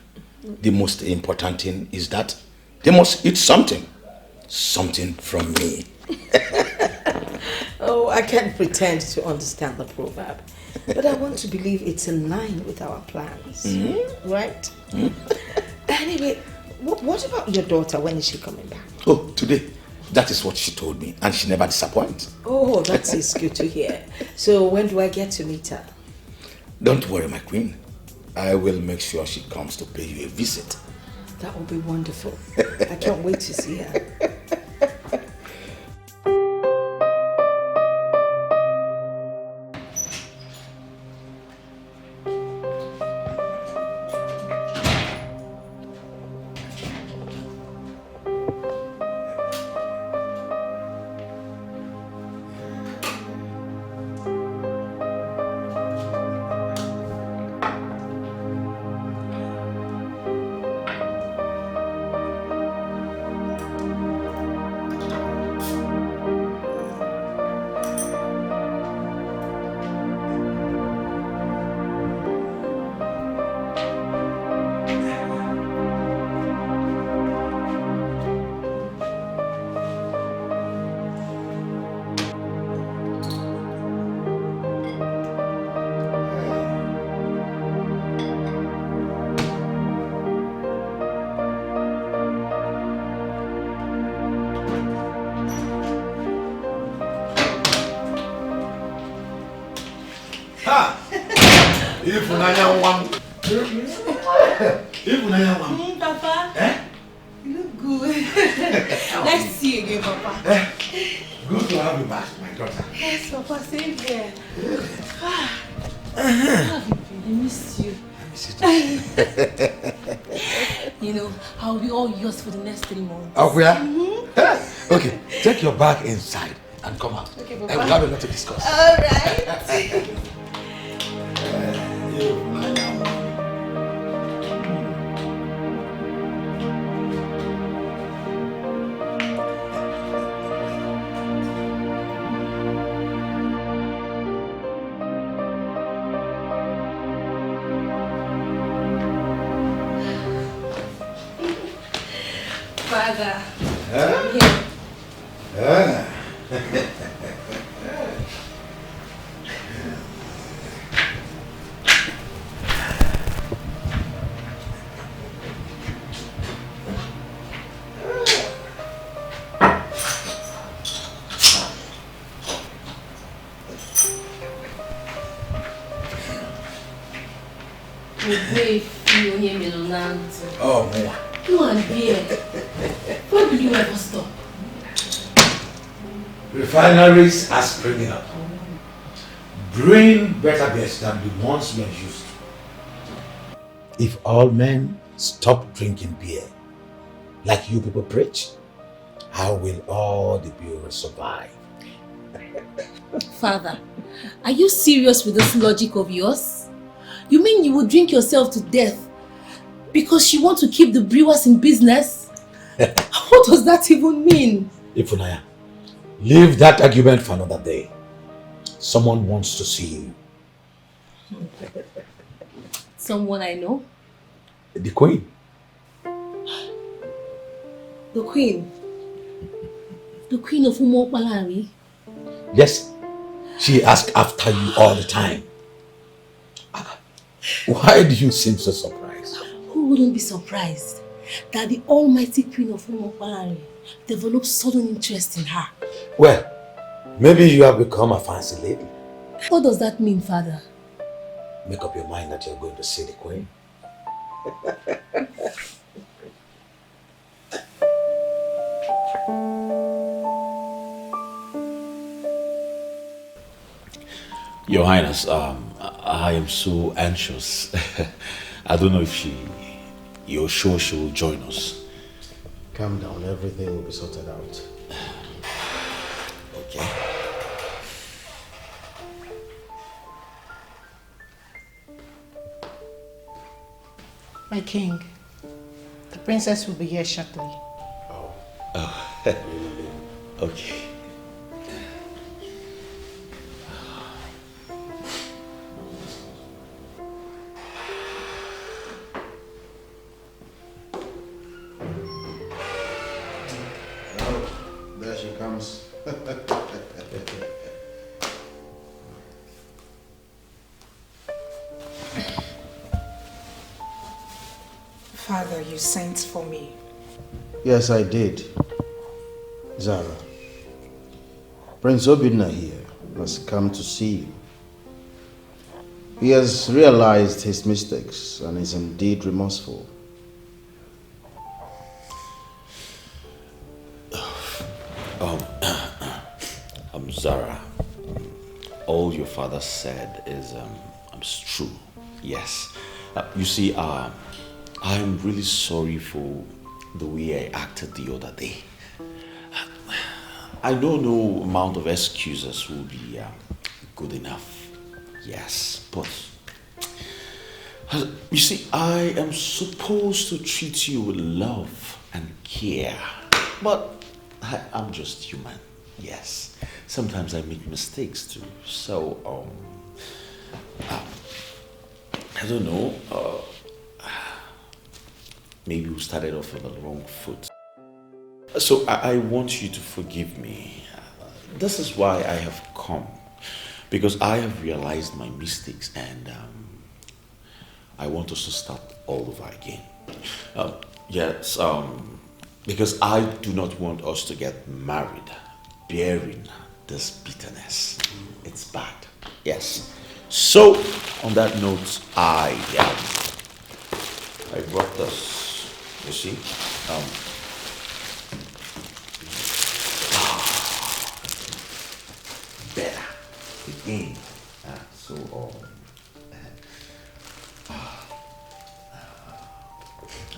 The most important thing is that they must eat something. Something from me. Oh, I can't pretend to understand the proverb. But I want to believe it's in line with our plans. Right? Anyway, what about your daughter? When is she coming back? Oh, today. That is what she told me. And she never disappoints. Oh, that is good to hear. So when do I get to meet her? Don't worry, my queen. I will make sure she comes to pay you a visit. That will be wonderful. I can't wait to see her. Papa, you look good. Nice to see you again, Papa. Good to have you back, my daughter. Yes, Papa, same here. How have you been? I missed you. You know, I'll be all yours for the next 3 months. Oh, we are? Okay, take your bag inside and come out. Okay, I will Papa. have a lot to discuss. All right. Father, I'm here. Oh, more. Come on, dear. When will you ever stop? Refineries are springing up. Brewing better beers than the ones we are used to. If all men stop drinking beer, like you people preach, how will all the brewers survive? Father, are you serious with this logic of yours? You mean you would drink yourself to death because you want to keep the brewers in business? What does that even mean? Ifunaya, leave that argument for another day. Someone wants to see you. Someone I know? The Queen. The Queen? The Queen of Umokbalari? Yes, she asks after you all the time. Why do you seem so surprised? Who wouldn't be surprised that the almighty Queen of Umokbalari developed sudden interest in her? Well, maybe you have become a fancy lady. What does that mean, Father? make up your mind that you're going to see the queen. Your Highness, I am so anxious. I don't know if you're sure she will join us. Calm down, everything will be sorted out. Okay. My king, the princess will be here shortly. Oh. Okay. There she comes. Father, you sent for me. Yes, I did. Zara. Prince Obinna here has come to see you. He has realized his mistakes and is indeed remorseful. Zara, all your father said is true. Yes. You see, I'm really sorry for the way I acted the other day. I know no amount of excuses will be good enough. Yes, but you see, I am supposed to treat you with love and care, but I'm just human. Yes, sometimes I make mistakes too. So, I don't know. Maybe we started off on the wrong foot. So I want you to forgive me. This is why I have come. Because I have realized my mistakes and I want us to start all over again. Yes, because I do not want us to get married bearing this bitterness. It's bad. Yes. So, on that note, I brought this, you see, better again. I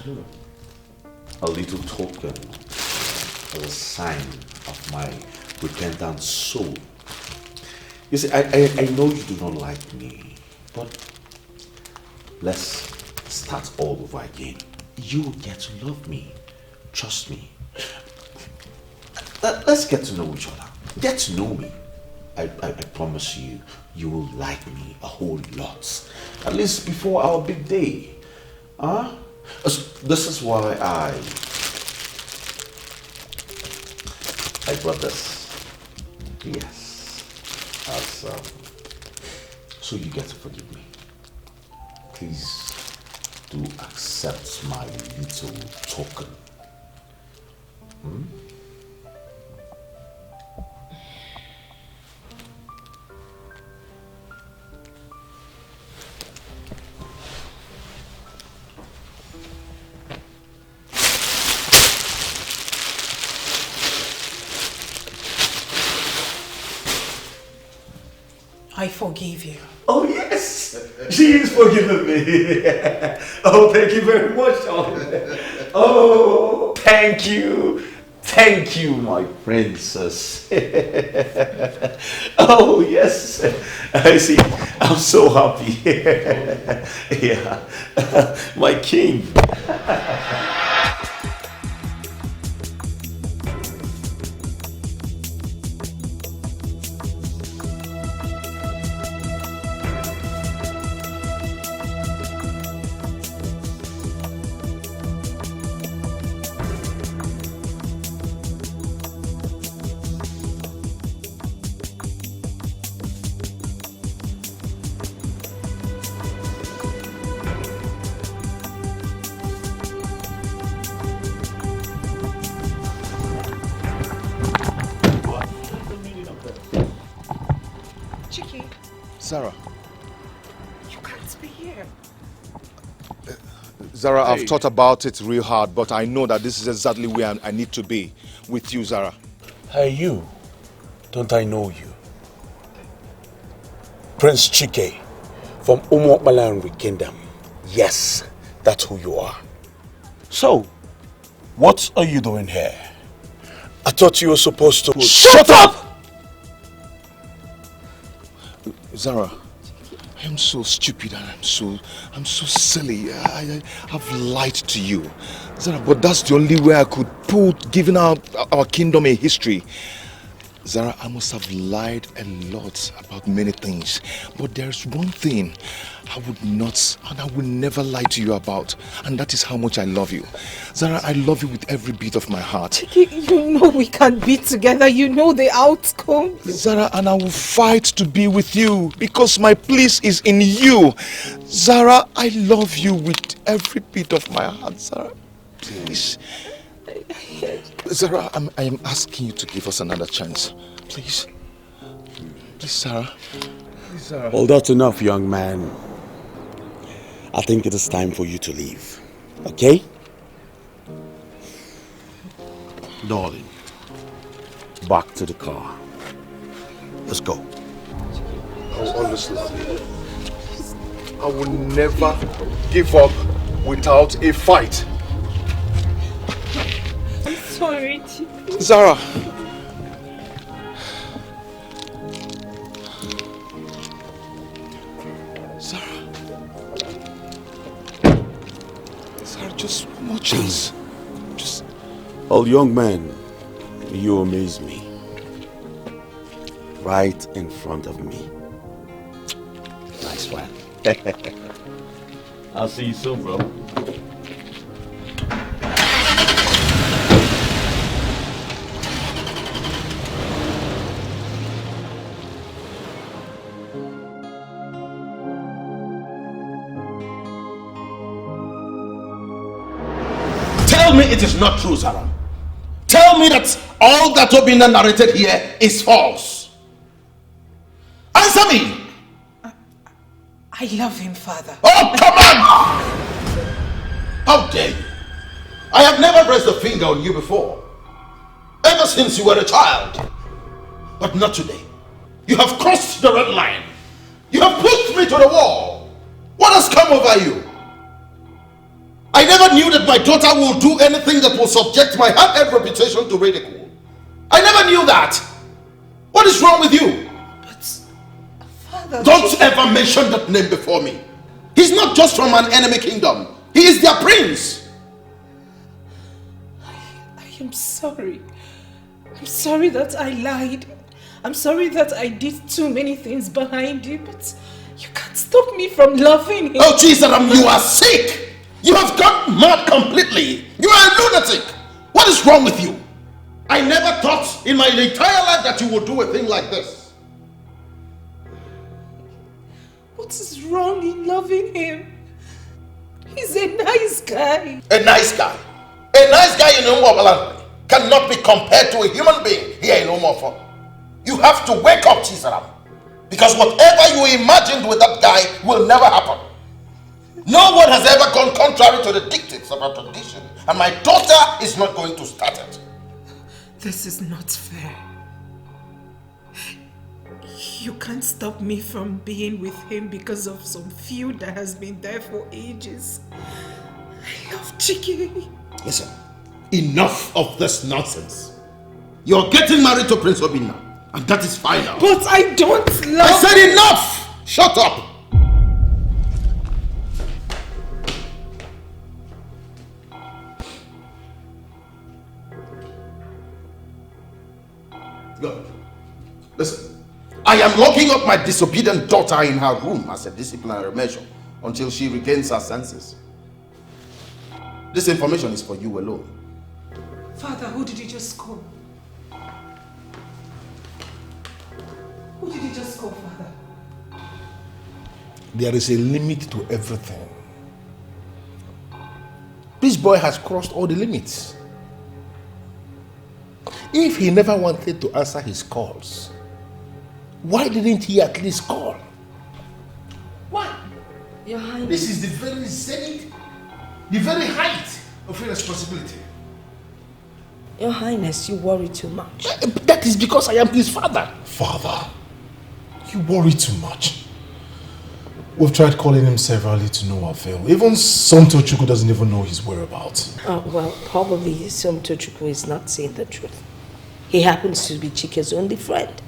don't know, a little token as a sign of my repentant soul. You see, I know you do not like me, but let's start all over again. You will get to love me. Trust me. Let's get to know each other. Get to know me. I promise you, you will like me a whole lot. At least before our big day. Huh? This is why I brought this. Yes. So you get to forgive me. Please do accept my little token. Hmm? I forgive you. Oh yes, she is forgiving me. Oh, thank you very much. Oh, thank you, my princess. Oh yes, I see. I'm so happy. Yeah, my king. Chiki, Sarah. you can't Zara, I've thought about it real hard, but I know that this is exactly where I need to be with you, Zara. Hey, you. Don't I know you? Prince Chike from Umokmalanri Kingdom. Yes, that's who you are. So, what are you doing here? I thought you were supposed to... Shut up! Zara, I am so stupid and I'm so silly. I've lied to you. Zara, but that's the only way I could put giving our kingdom a history. Zara, I must have lied a lot about many things. But there's one thing I would not and I will never lie to you about. And that is how much I love you. Zara, I love you with every beat of my heart. You know we can't be together. You know the outcome. Zara, and I will fight to be with you because my place is in you. Zara, I love you with every beat of my heart, Zara. Please. Zara, I am asking you to give us another chance. Please. Please, Zara. Please, Zara. Well, that's enough, young man. I think it is time for you to leave. Okay? Darling, back to the car. Let's go. I will always love you. I will never give up without a fight. I'm sorry, Chike. Zara. Zara, just one more chance. Just... Well, young man, you amaze me. Right in front of me. Nice one. I'll see you soon, bro. Tell me it is not true, Zara. Tell me that all that Obina narrated here is false. Answer me! I love him, Father. Oh, come on! How dare you? I have never raised a finger on you before. Ever since you were a child. But not today. You have crossed the red line. You have pushed me to the wall. What has come over you? I never knew that my daughter will do anything that will subject my hard-earned reputation to ridicule. I never knew that. What is wrong with you? Father, don't ever mention that name before me. He's not just from an enemy kingdom. He is their prince. I am sorry. I'm sorry that I lied. I'm sorry that I did too many things behind you, but you can't stop me from loving him. Oh, Jesus, you are sick. You have gone mad completely. You are a lunatic. What is wrong with you? I never thought in my entire life that you would do a thing like this. What is wrong in loving him? He's a nice guy. A nice guy? A nice guy in Umuabalanri cannot be compared to a human being here in Umuafo. You have to wake up, Chisaram. Because whatever you imagined with that guy will never happen. No one has ever gone contrary to the dictates of our tradition, and my daughter is not going to start it. This is not fair. You can't stop me from being with him because of some feud that has been there for ages. I love Chike. Listen, enough of this nonsense. You're getting married to Prince Obinna, and that is final. But I don't love... I said enough! Shut up! Good. Listen, I am locking up my disobedient daughter in her room as a disciplinary measure until she regains her senses. This information is for you alone. Father, who did you just call? Who did you just call, Father? There is a limit to everything. This boy has crossed all the limits. If he never wanted to answer his calls, why didn't he at least call? Why? Your Highness. This is the very zenith The very height of irresponsibility. Your Highness, you worry too much. That is because I am his father. Father, you worry too much. We've tried calling him severally to no avail. Even Somto Chukwu doesn't even know his whereabouts. Well, probably Somto Chukwu is not saying the truth. He happens to be Chike's only friend.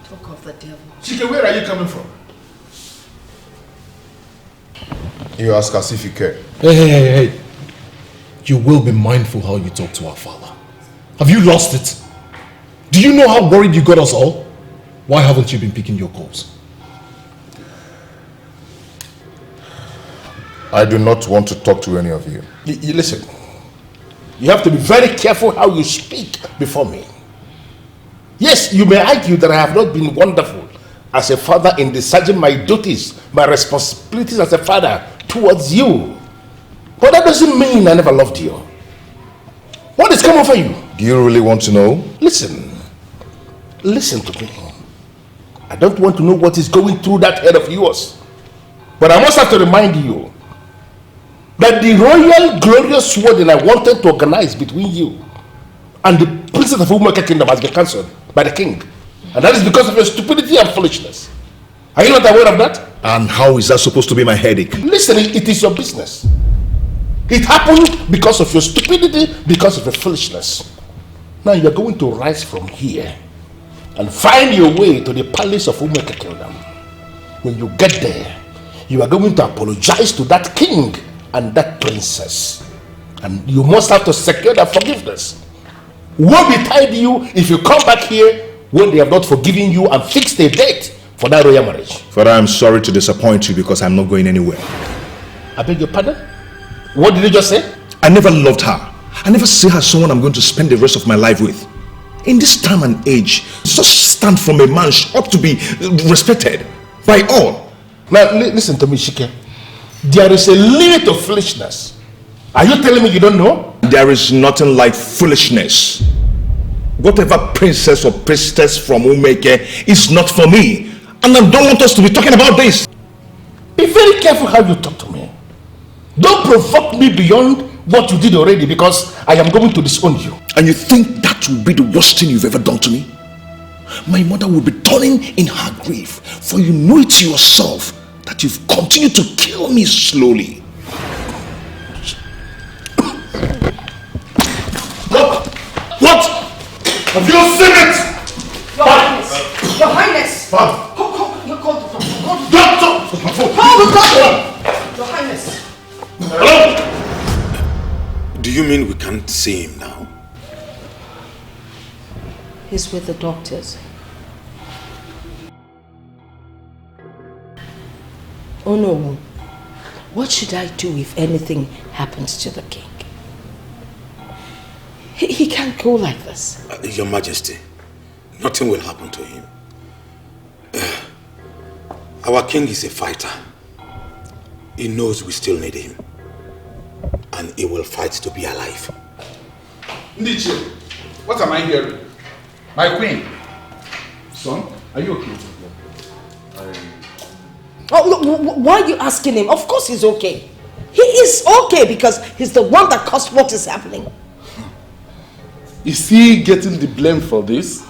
Talk of the devil. Chike, where are you coming from? You ask as if you care. Hey. You will be mindful how you talk to our father. Have you lost it? Do you know how worried you got us all? Why haven't you been picking your calls? I do not want to talk to any of you. You listen. You have to be very careful how you speak before me. Yes, you may argue that I have not been wonderful as a father in discharging my duties, my responsibilities as a father towards you. But that doesn't mean I never loved you. What is coming for you? Do you really want to know? Listen to me. I don't want to know what is going through that head of yours. But I must have to remind you that the royal glorious wedding I wanted to organize between you and the princess of Umueke kingdom has been cancelled by the king. And that is because of your stupidity and foolishness. Are you not aware of that? And how is that supposed to be my headache? Listen, it is your business. It happened because of your stupidity, because of your foolishness. Now you are going to rise from here and find your way to the palace of Umueke kingdom. When you get there, you are going to apologize to that king and that princess. And you must have to secure their forgiveness. Woe betide you if you come back here when they have not forgiven you and fixed a date for that royal marriage. Father, I'm sorry to disappoint you because I'm not going anywhere. I beg your pardon? What did you just say? I never loved her. I never see her as someone I'm going to spend the rest of my life with. In this time and age, such stand from a man ought to be respected by all. Now listen to me, Shike. There is a limit to foolishness. Are you telling me you don't know? There is nothing like foolishness. Whatever princess or priestess from Umueke is not for me. And I don't want us to be talking about this. Be very careful how you talk to me. Don't provoke me beyond what you did already, because I am going to disown you. And you think that will be the worst thing you've ever done to me? My mother will be turning in her grave, for you know it yourself that you've continued to kill me slowly. What? Have you seen it? Your Highness! Your Highness! Call the doctor. Call the doctor! Your Highness! Hello? Do you mean we can't see him now? He's with the doctors. Oh no. What should I do if anything happens to the king? He can't go like this. Your Majesty, nothing will happen to him. Our king is a fighter. He knows we still need him. And he will fight to be alive. Ndiche, what am I hearing? My queen. Son, are you okay? Oh, why are you asking him? Of course he's okay. He is okay because he's the one that caused what is happening. Is he getting the blame for this?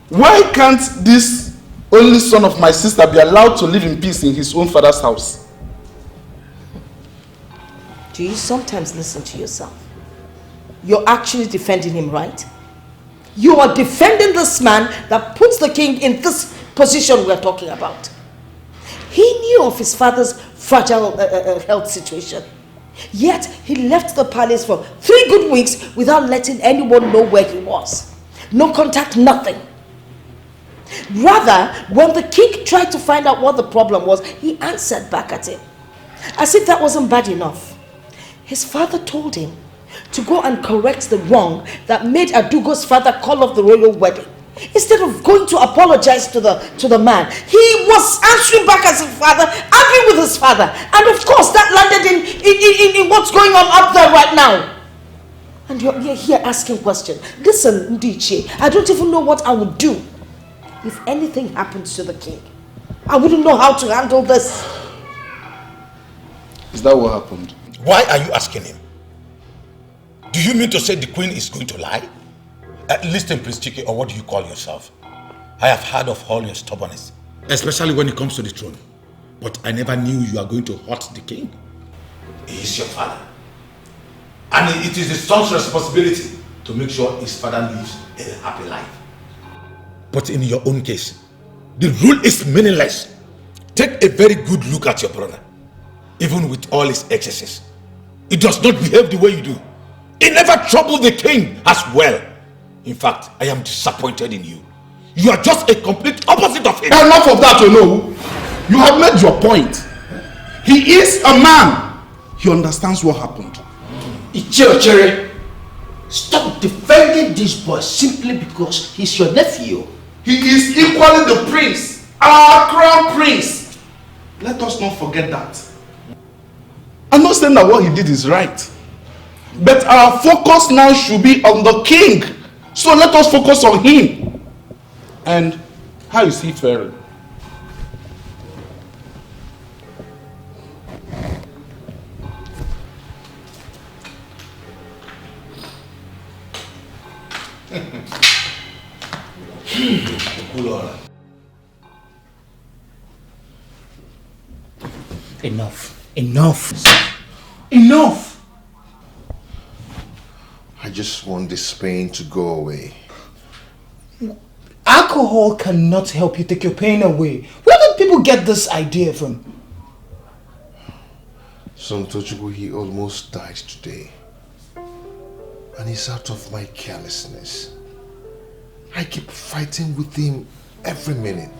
Why can't this only son of my sister be allowed to live in peace in his own father's house? Do you sometimes listen to yourself? You're actually defending him, right? You are defending this man that puts the king in this position we're talking about. He knew of his father's fragile health situation. Yet he left the palace for 3 good weeks without letting anyone know where he was. No contact, nothing. Rather, when the king tried to find out what the problem was, he answered back at him. As if that wasn't bad enough. His father told him to go and correct the wrong that made Adugo's father call off the royal wedding. Instead of going to apologize to the man, he was answering back as his father, arguing with his father. And of course, that landed in what's going on up there right now. And you're here asking questions. Listen, Ndiche, I don't even know what I would do if anything happens to the king. I wouldn't know how to handle this. Is that what happened? Why are you asking him? Do you mean to say the queen is going to lie? Listen, Prince Chike, or what do you call yourself? I have heard of all your stubbornness, especially when it comes to the throne. But I never knew you are going to hurt the king. He is your father. And it is the son's responsibility to make sure his father lives a happy life. But in your own case, the rule is meaningless. Take a very good look at your brother. Even with all his excesses, he does not behave the way you do. He never troubled the king as well. In fact, I am disappointed in you. You are just a complete opposite of him. Enough of that, You have made your point. He is a man. He understands what happened. Ichere, stop defending this boy simply because he's your nephew. He is equally the prince, our crown prince. Let us not forget that. I'm not saying that what he did is right. But our focus now should be on the king. So let us focus on him. And how is he faring? Enough! I just want this pain to go away. Alcohol cannot help you take your pain away. Where did people get this idea from? Son Tochukwu, he almost died today. And it's out of my carelessness. I keep fighting with him every minute.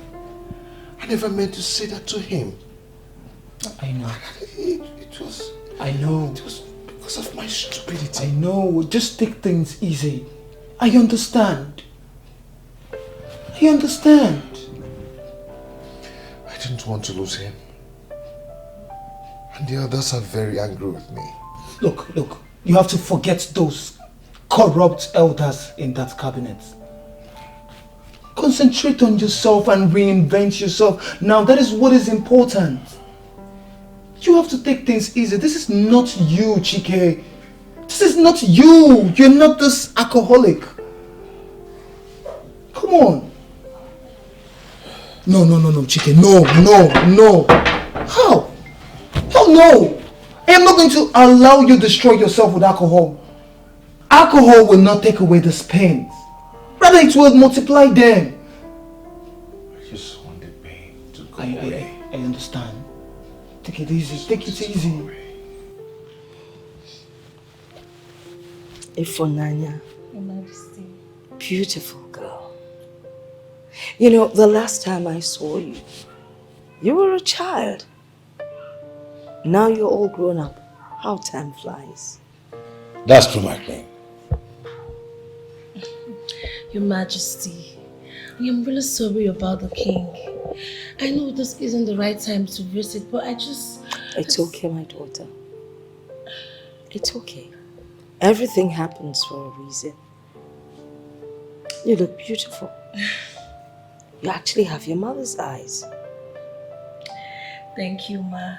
I never meant to say that to him. I know. It was... I know. It was because of my stupidity. I know. Just take things easy. I understand. I understand. I didn't want to lose him. And the others are very angry with me. Look. You have to forget those corrupt elders in that cabinet. Concentrate on yourself and reinvent yourself. Now that is what is important. You have to take things easy. This is not you, Chike. This is not you. You're not this alcoholic. Come on. No, Chike. No. How? Hell no. I am not going to allow you to destroy yourself with alcohol. Alcohol will not take away these pains. Rather, it will multiply them. I just want the pain to go away. I understand. Take it easy. Take it easy. Ifunanya. Your Majesty. Beautiful girl. You know, the last time I saw you, you were a child. Now you're all grown up. How time flies. That's true, my queen. Your Majesty, I am really sorry about the king. I know this isn't the right time to visit, but It's okay, my daughter. It's okay. Everything happens for a reason. You look beautiful. You actually have your mother's eyes. Thank you, Ma.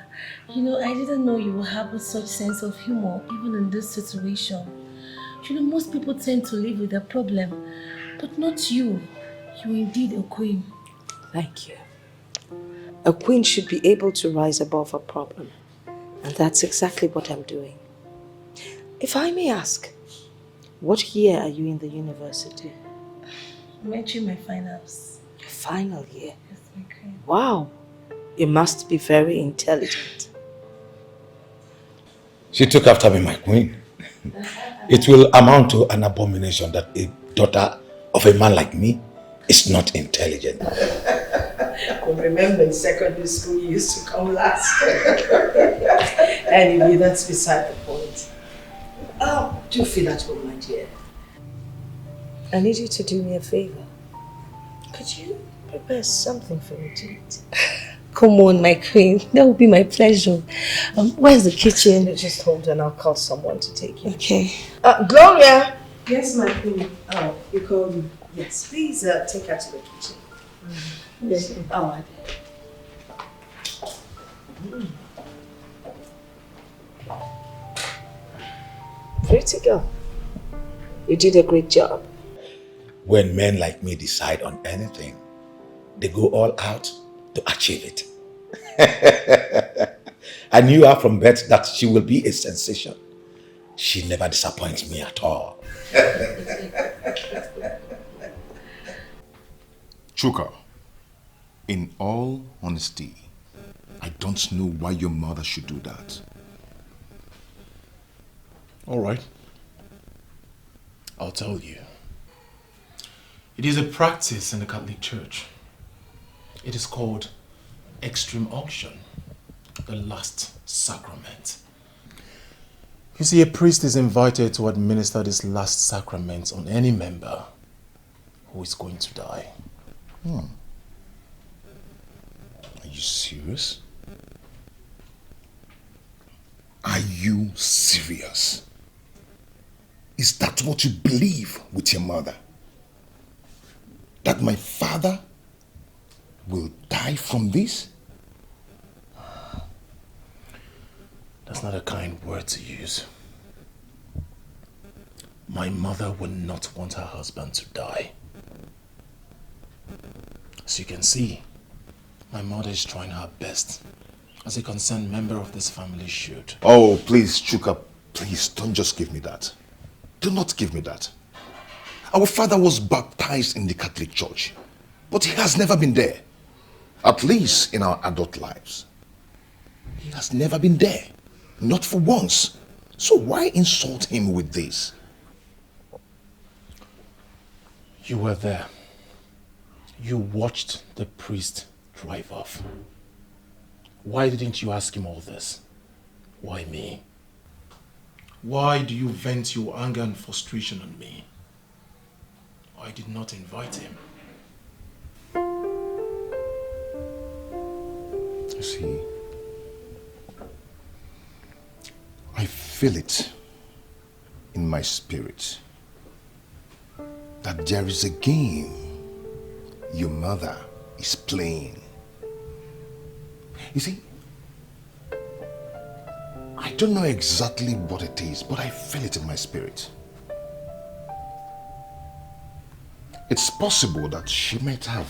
You know, I didn't know you would have such sense of humor even in this situation. You know, most people tend to live with a problem, but not you. You're indeed a queen. Thank you. A queen should be able to rise above a problem. And that's exactly what I'm doing. If I may ask, what year are you in the university? I'm entering my finals. Your final year? Yes, my queen. Wow. You must be very intelligent. She took after me, my queen. It will amount to an abomination that a daughter of a man like me is not intelligent. I remember in secondary school you used to come last. Anyway, that's beside the point. Oh, do feel at home, my dear. I need you to do me a favor. Could you prepare something for me to eat? Come on, my queen. That would be my pleasure. Where's the kitchen? You just hold and I'll call someone to take you. Okay. Gloria! Yes, my queen. Oh, you called me. Yes, please take her to the kitchen. Yes. Oh, I did. Pretty girl. You did a great job. When men like me decide on anything, they go all out to achieve it. I knew her from birth that she will be a sensation. She never disappoints me at all. Chuka, in all honesty, I don't know why your mother should do that. All right. I'll tell you. It is a practice in the Catholic Church. It is called extreme unction, the last sacrament. You see, a priest is invited to administer this last sacrament on any member who is going to die. Are you serious? Are you serious? Is that what you believe with your mother? That my father will die from this? That's not a kind word to use. My mother would not want her husband to die. As you can see, my mother is trying her best, as a concerned member of this family should. Oh, please, Chuka, please don't just give me that. Do not give me that. Our father was baptized in the Catholic Church, but he has never been there. At least in our adult lives. He has never been there. Not for once. So why insult him with this? You were there. You watched the priest drive off. Why didn't you ask him all this? Why me? Why do you vent your anger and frustration on me? I did not invite him. You see, I feel it in my spirit that there is a game your mother is playing. You see, I don't know exactly what it is, but I feel it in my spirit. It's possible that she might have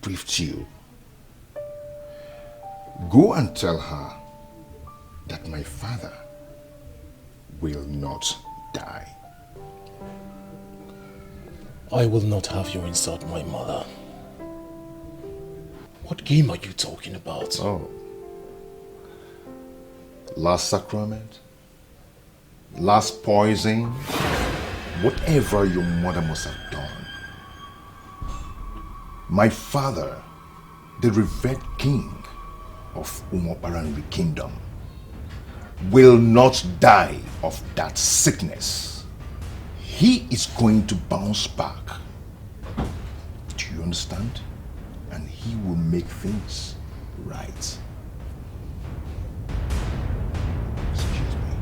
briefed you. Go and tell her that my father will not die. I will not have you insult my mother. What game are you talking about? Oh. Last sacrament? Last poison? Whatever your mother must have done. My father, the revered king of Umoparanri Kingdom, will not die of that sickness. He is going to bounce back. Do you understand? And he will make things right. Excuse me.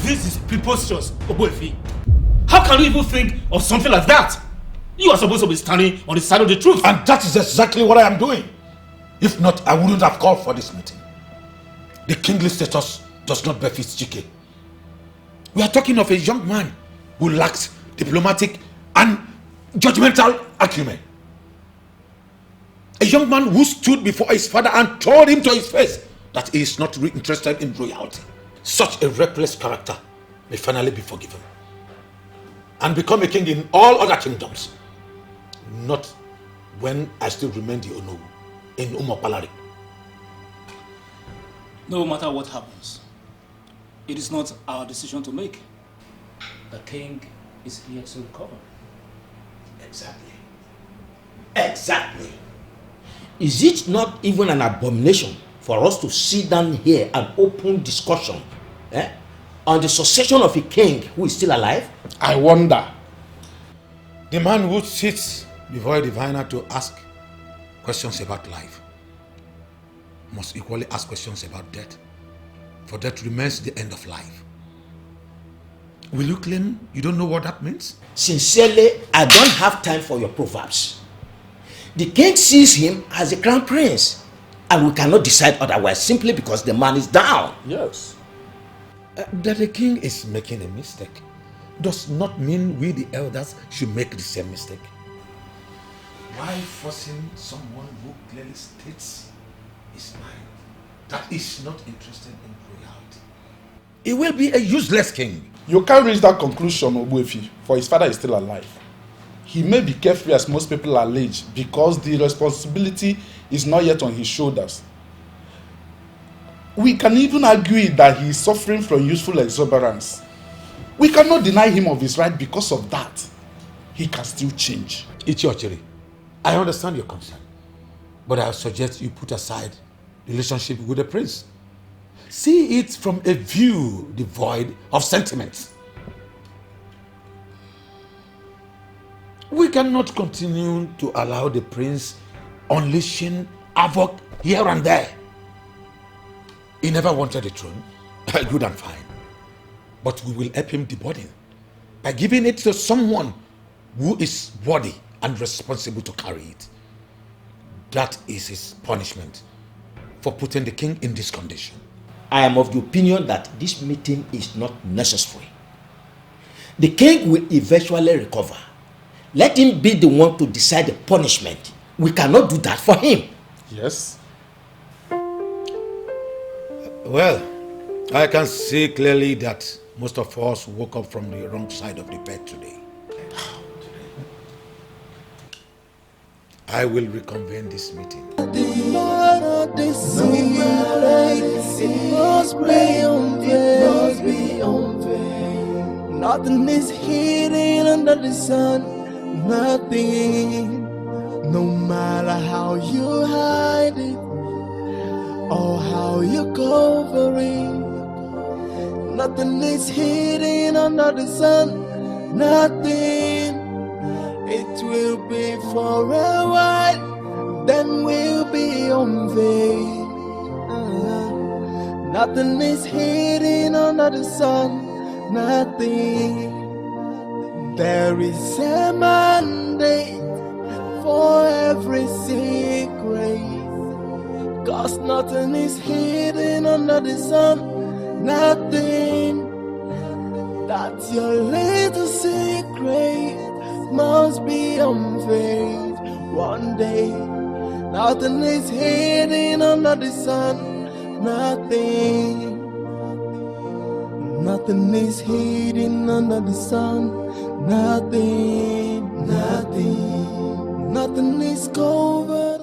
This is preposterous, Oboefi. How can you even think of something like that? You are supposed to be standing on the side of the truth. And that is exactly what I am doing. If not, I wouldn't have called for this meeting. The kingly status does not befit Chike. We are talking of a young man who lacks diplomatic and judgmental acumen. A young man who stood before his father and told him to his face that he is not interested in royalty. Such a reckless character may finally be forgiven and become a king in all other kingdoms. Not when I still remain the Onowu in Umopalari. No matter what happens, it is not our decision to make. The king is here to recover. Exactly. Exactly. Is it not even an abomination for us to sit down here and open discussion on the succession of a king who is still alive? I wonder. The man who sits before a diviner to ask questions about life must equally ask questions about death. for death remains the end of life. Will you claim you don't know what that means? Sincerely, I don't have time for your proverbs. The king sees him as the crown prince, and we cannot decide otherwise simply because the man is down. Yes. That the king is making a mistake does not mean we the elders should make the same mistake. Why forcing someone who clearly states his mind that is not interested in royalty? He will be a useless king. You can't reach that conclusion, Obuefi, for his father is still alive. He may be carefree as most people allege because the responsibility is not yet on his shoulders. We can even argue that he is suffering from useful exuberance. We cannot deny him of his right because of that. He can still change. Ichiochiri, I understand your concern, but I suggest you put aside the relationship with the prince. See it from a view devoid of sentiment. We cannot continue to allow the prince unleashing havoc here and there. He never wanted the throne, good and fine. But we will help him deburden by giving it to someone who is worthy and responsible to carry it. That is his punishment for putting the king in this condition. I am of the opinion that this meeting is not necessary. The king will eventually recover. Let him be the one to decide the punishment. We cannot do that for him. Yes. Well, I can see clearly that most of us woke up from the wrong side of the bed today. I will reconvene this meeting. Nothing is hidden under the sun. Nothing. No matter how you hide it or how you cover it, nothing is hidden under the sun. Nothing. It will be for a while, then we'll be unveiled. Nothing is hidden under the sun. Nothing. There is a mandate for every secret, 'cause nothing is hidden under the sun. Nothing. That's your little secret must be unveiled one day. Nothing is hidden under the sun. Nothing. Nothing is hidden under the sun. Nothing. Nothing. Nothing is covered.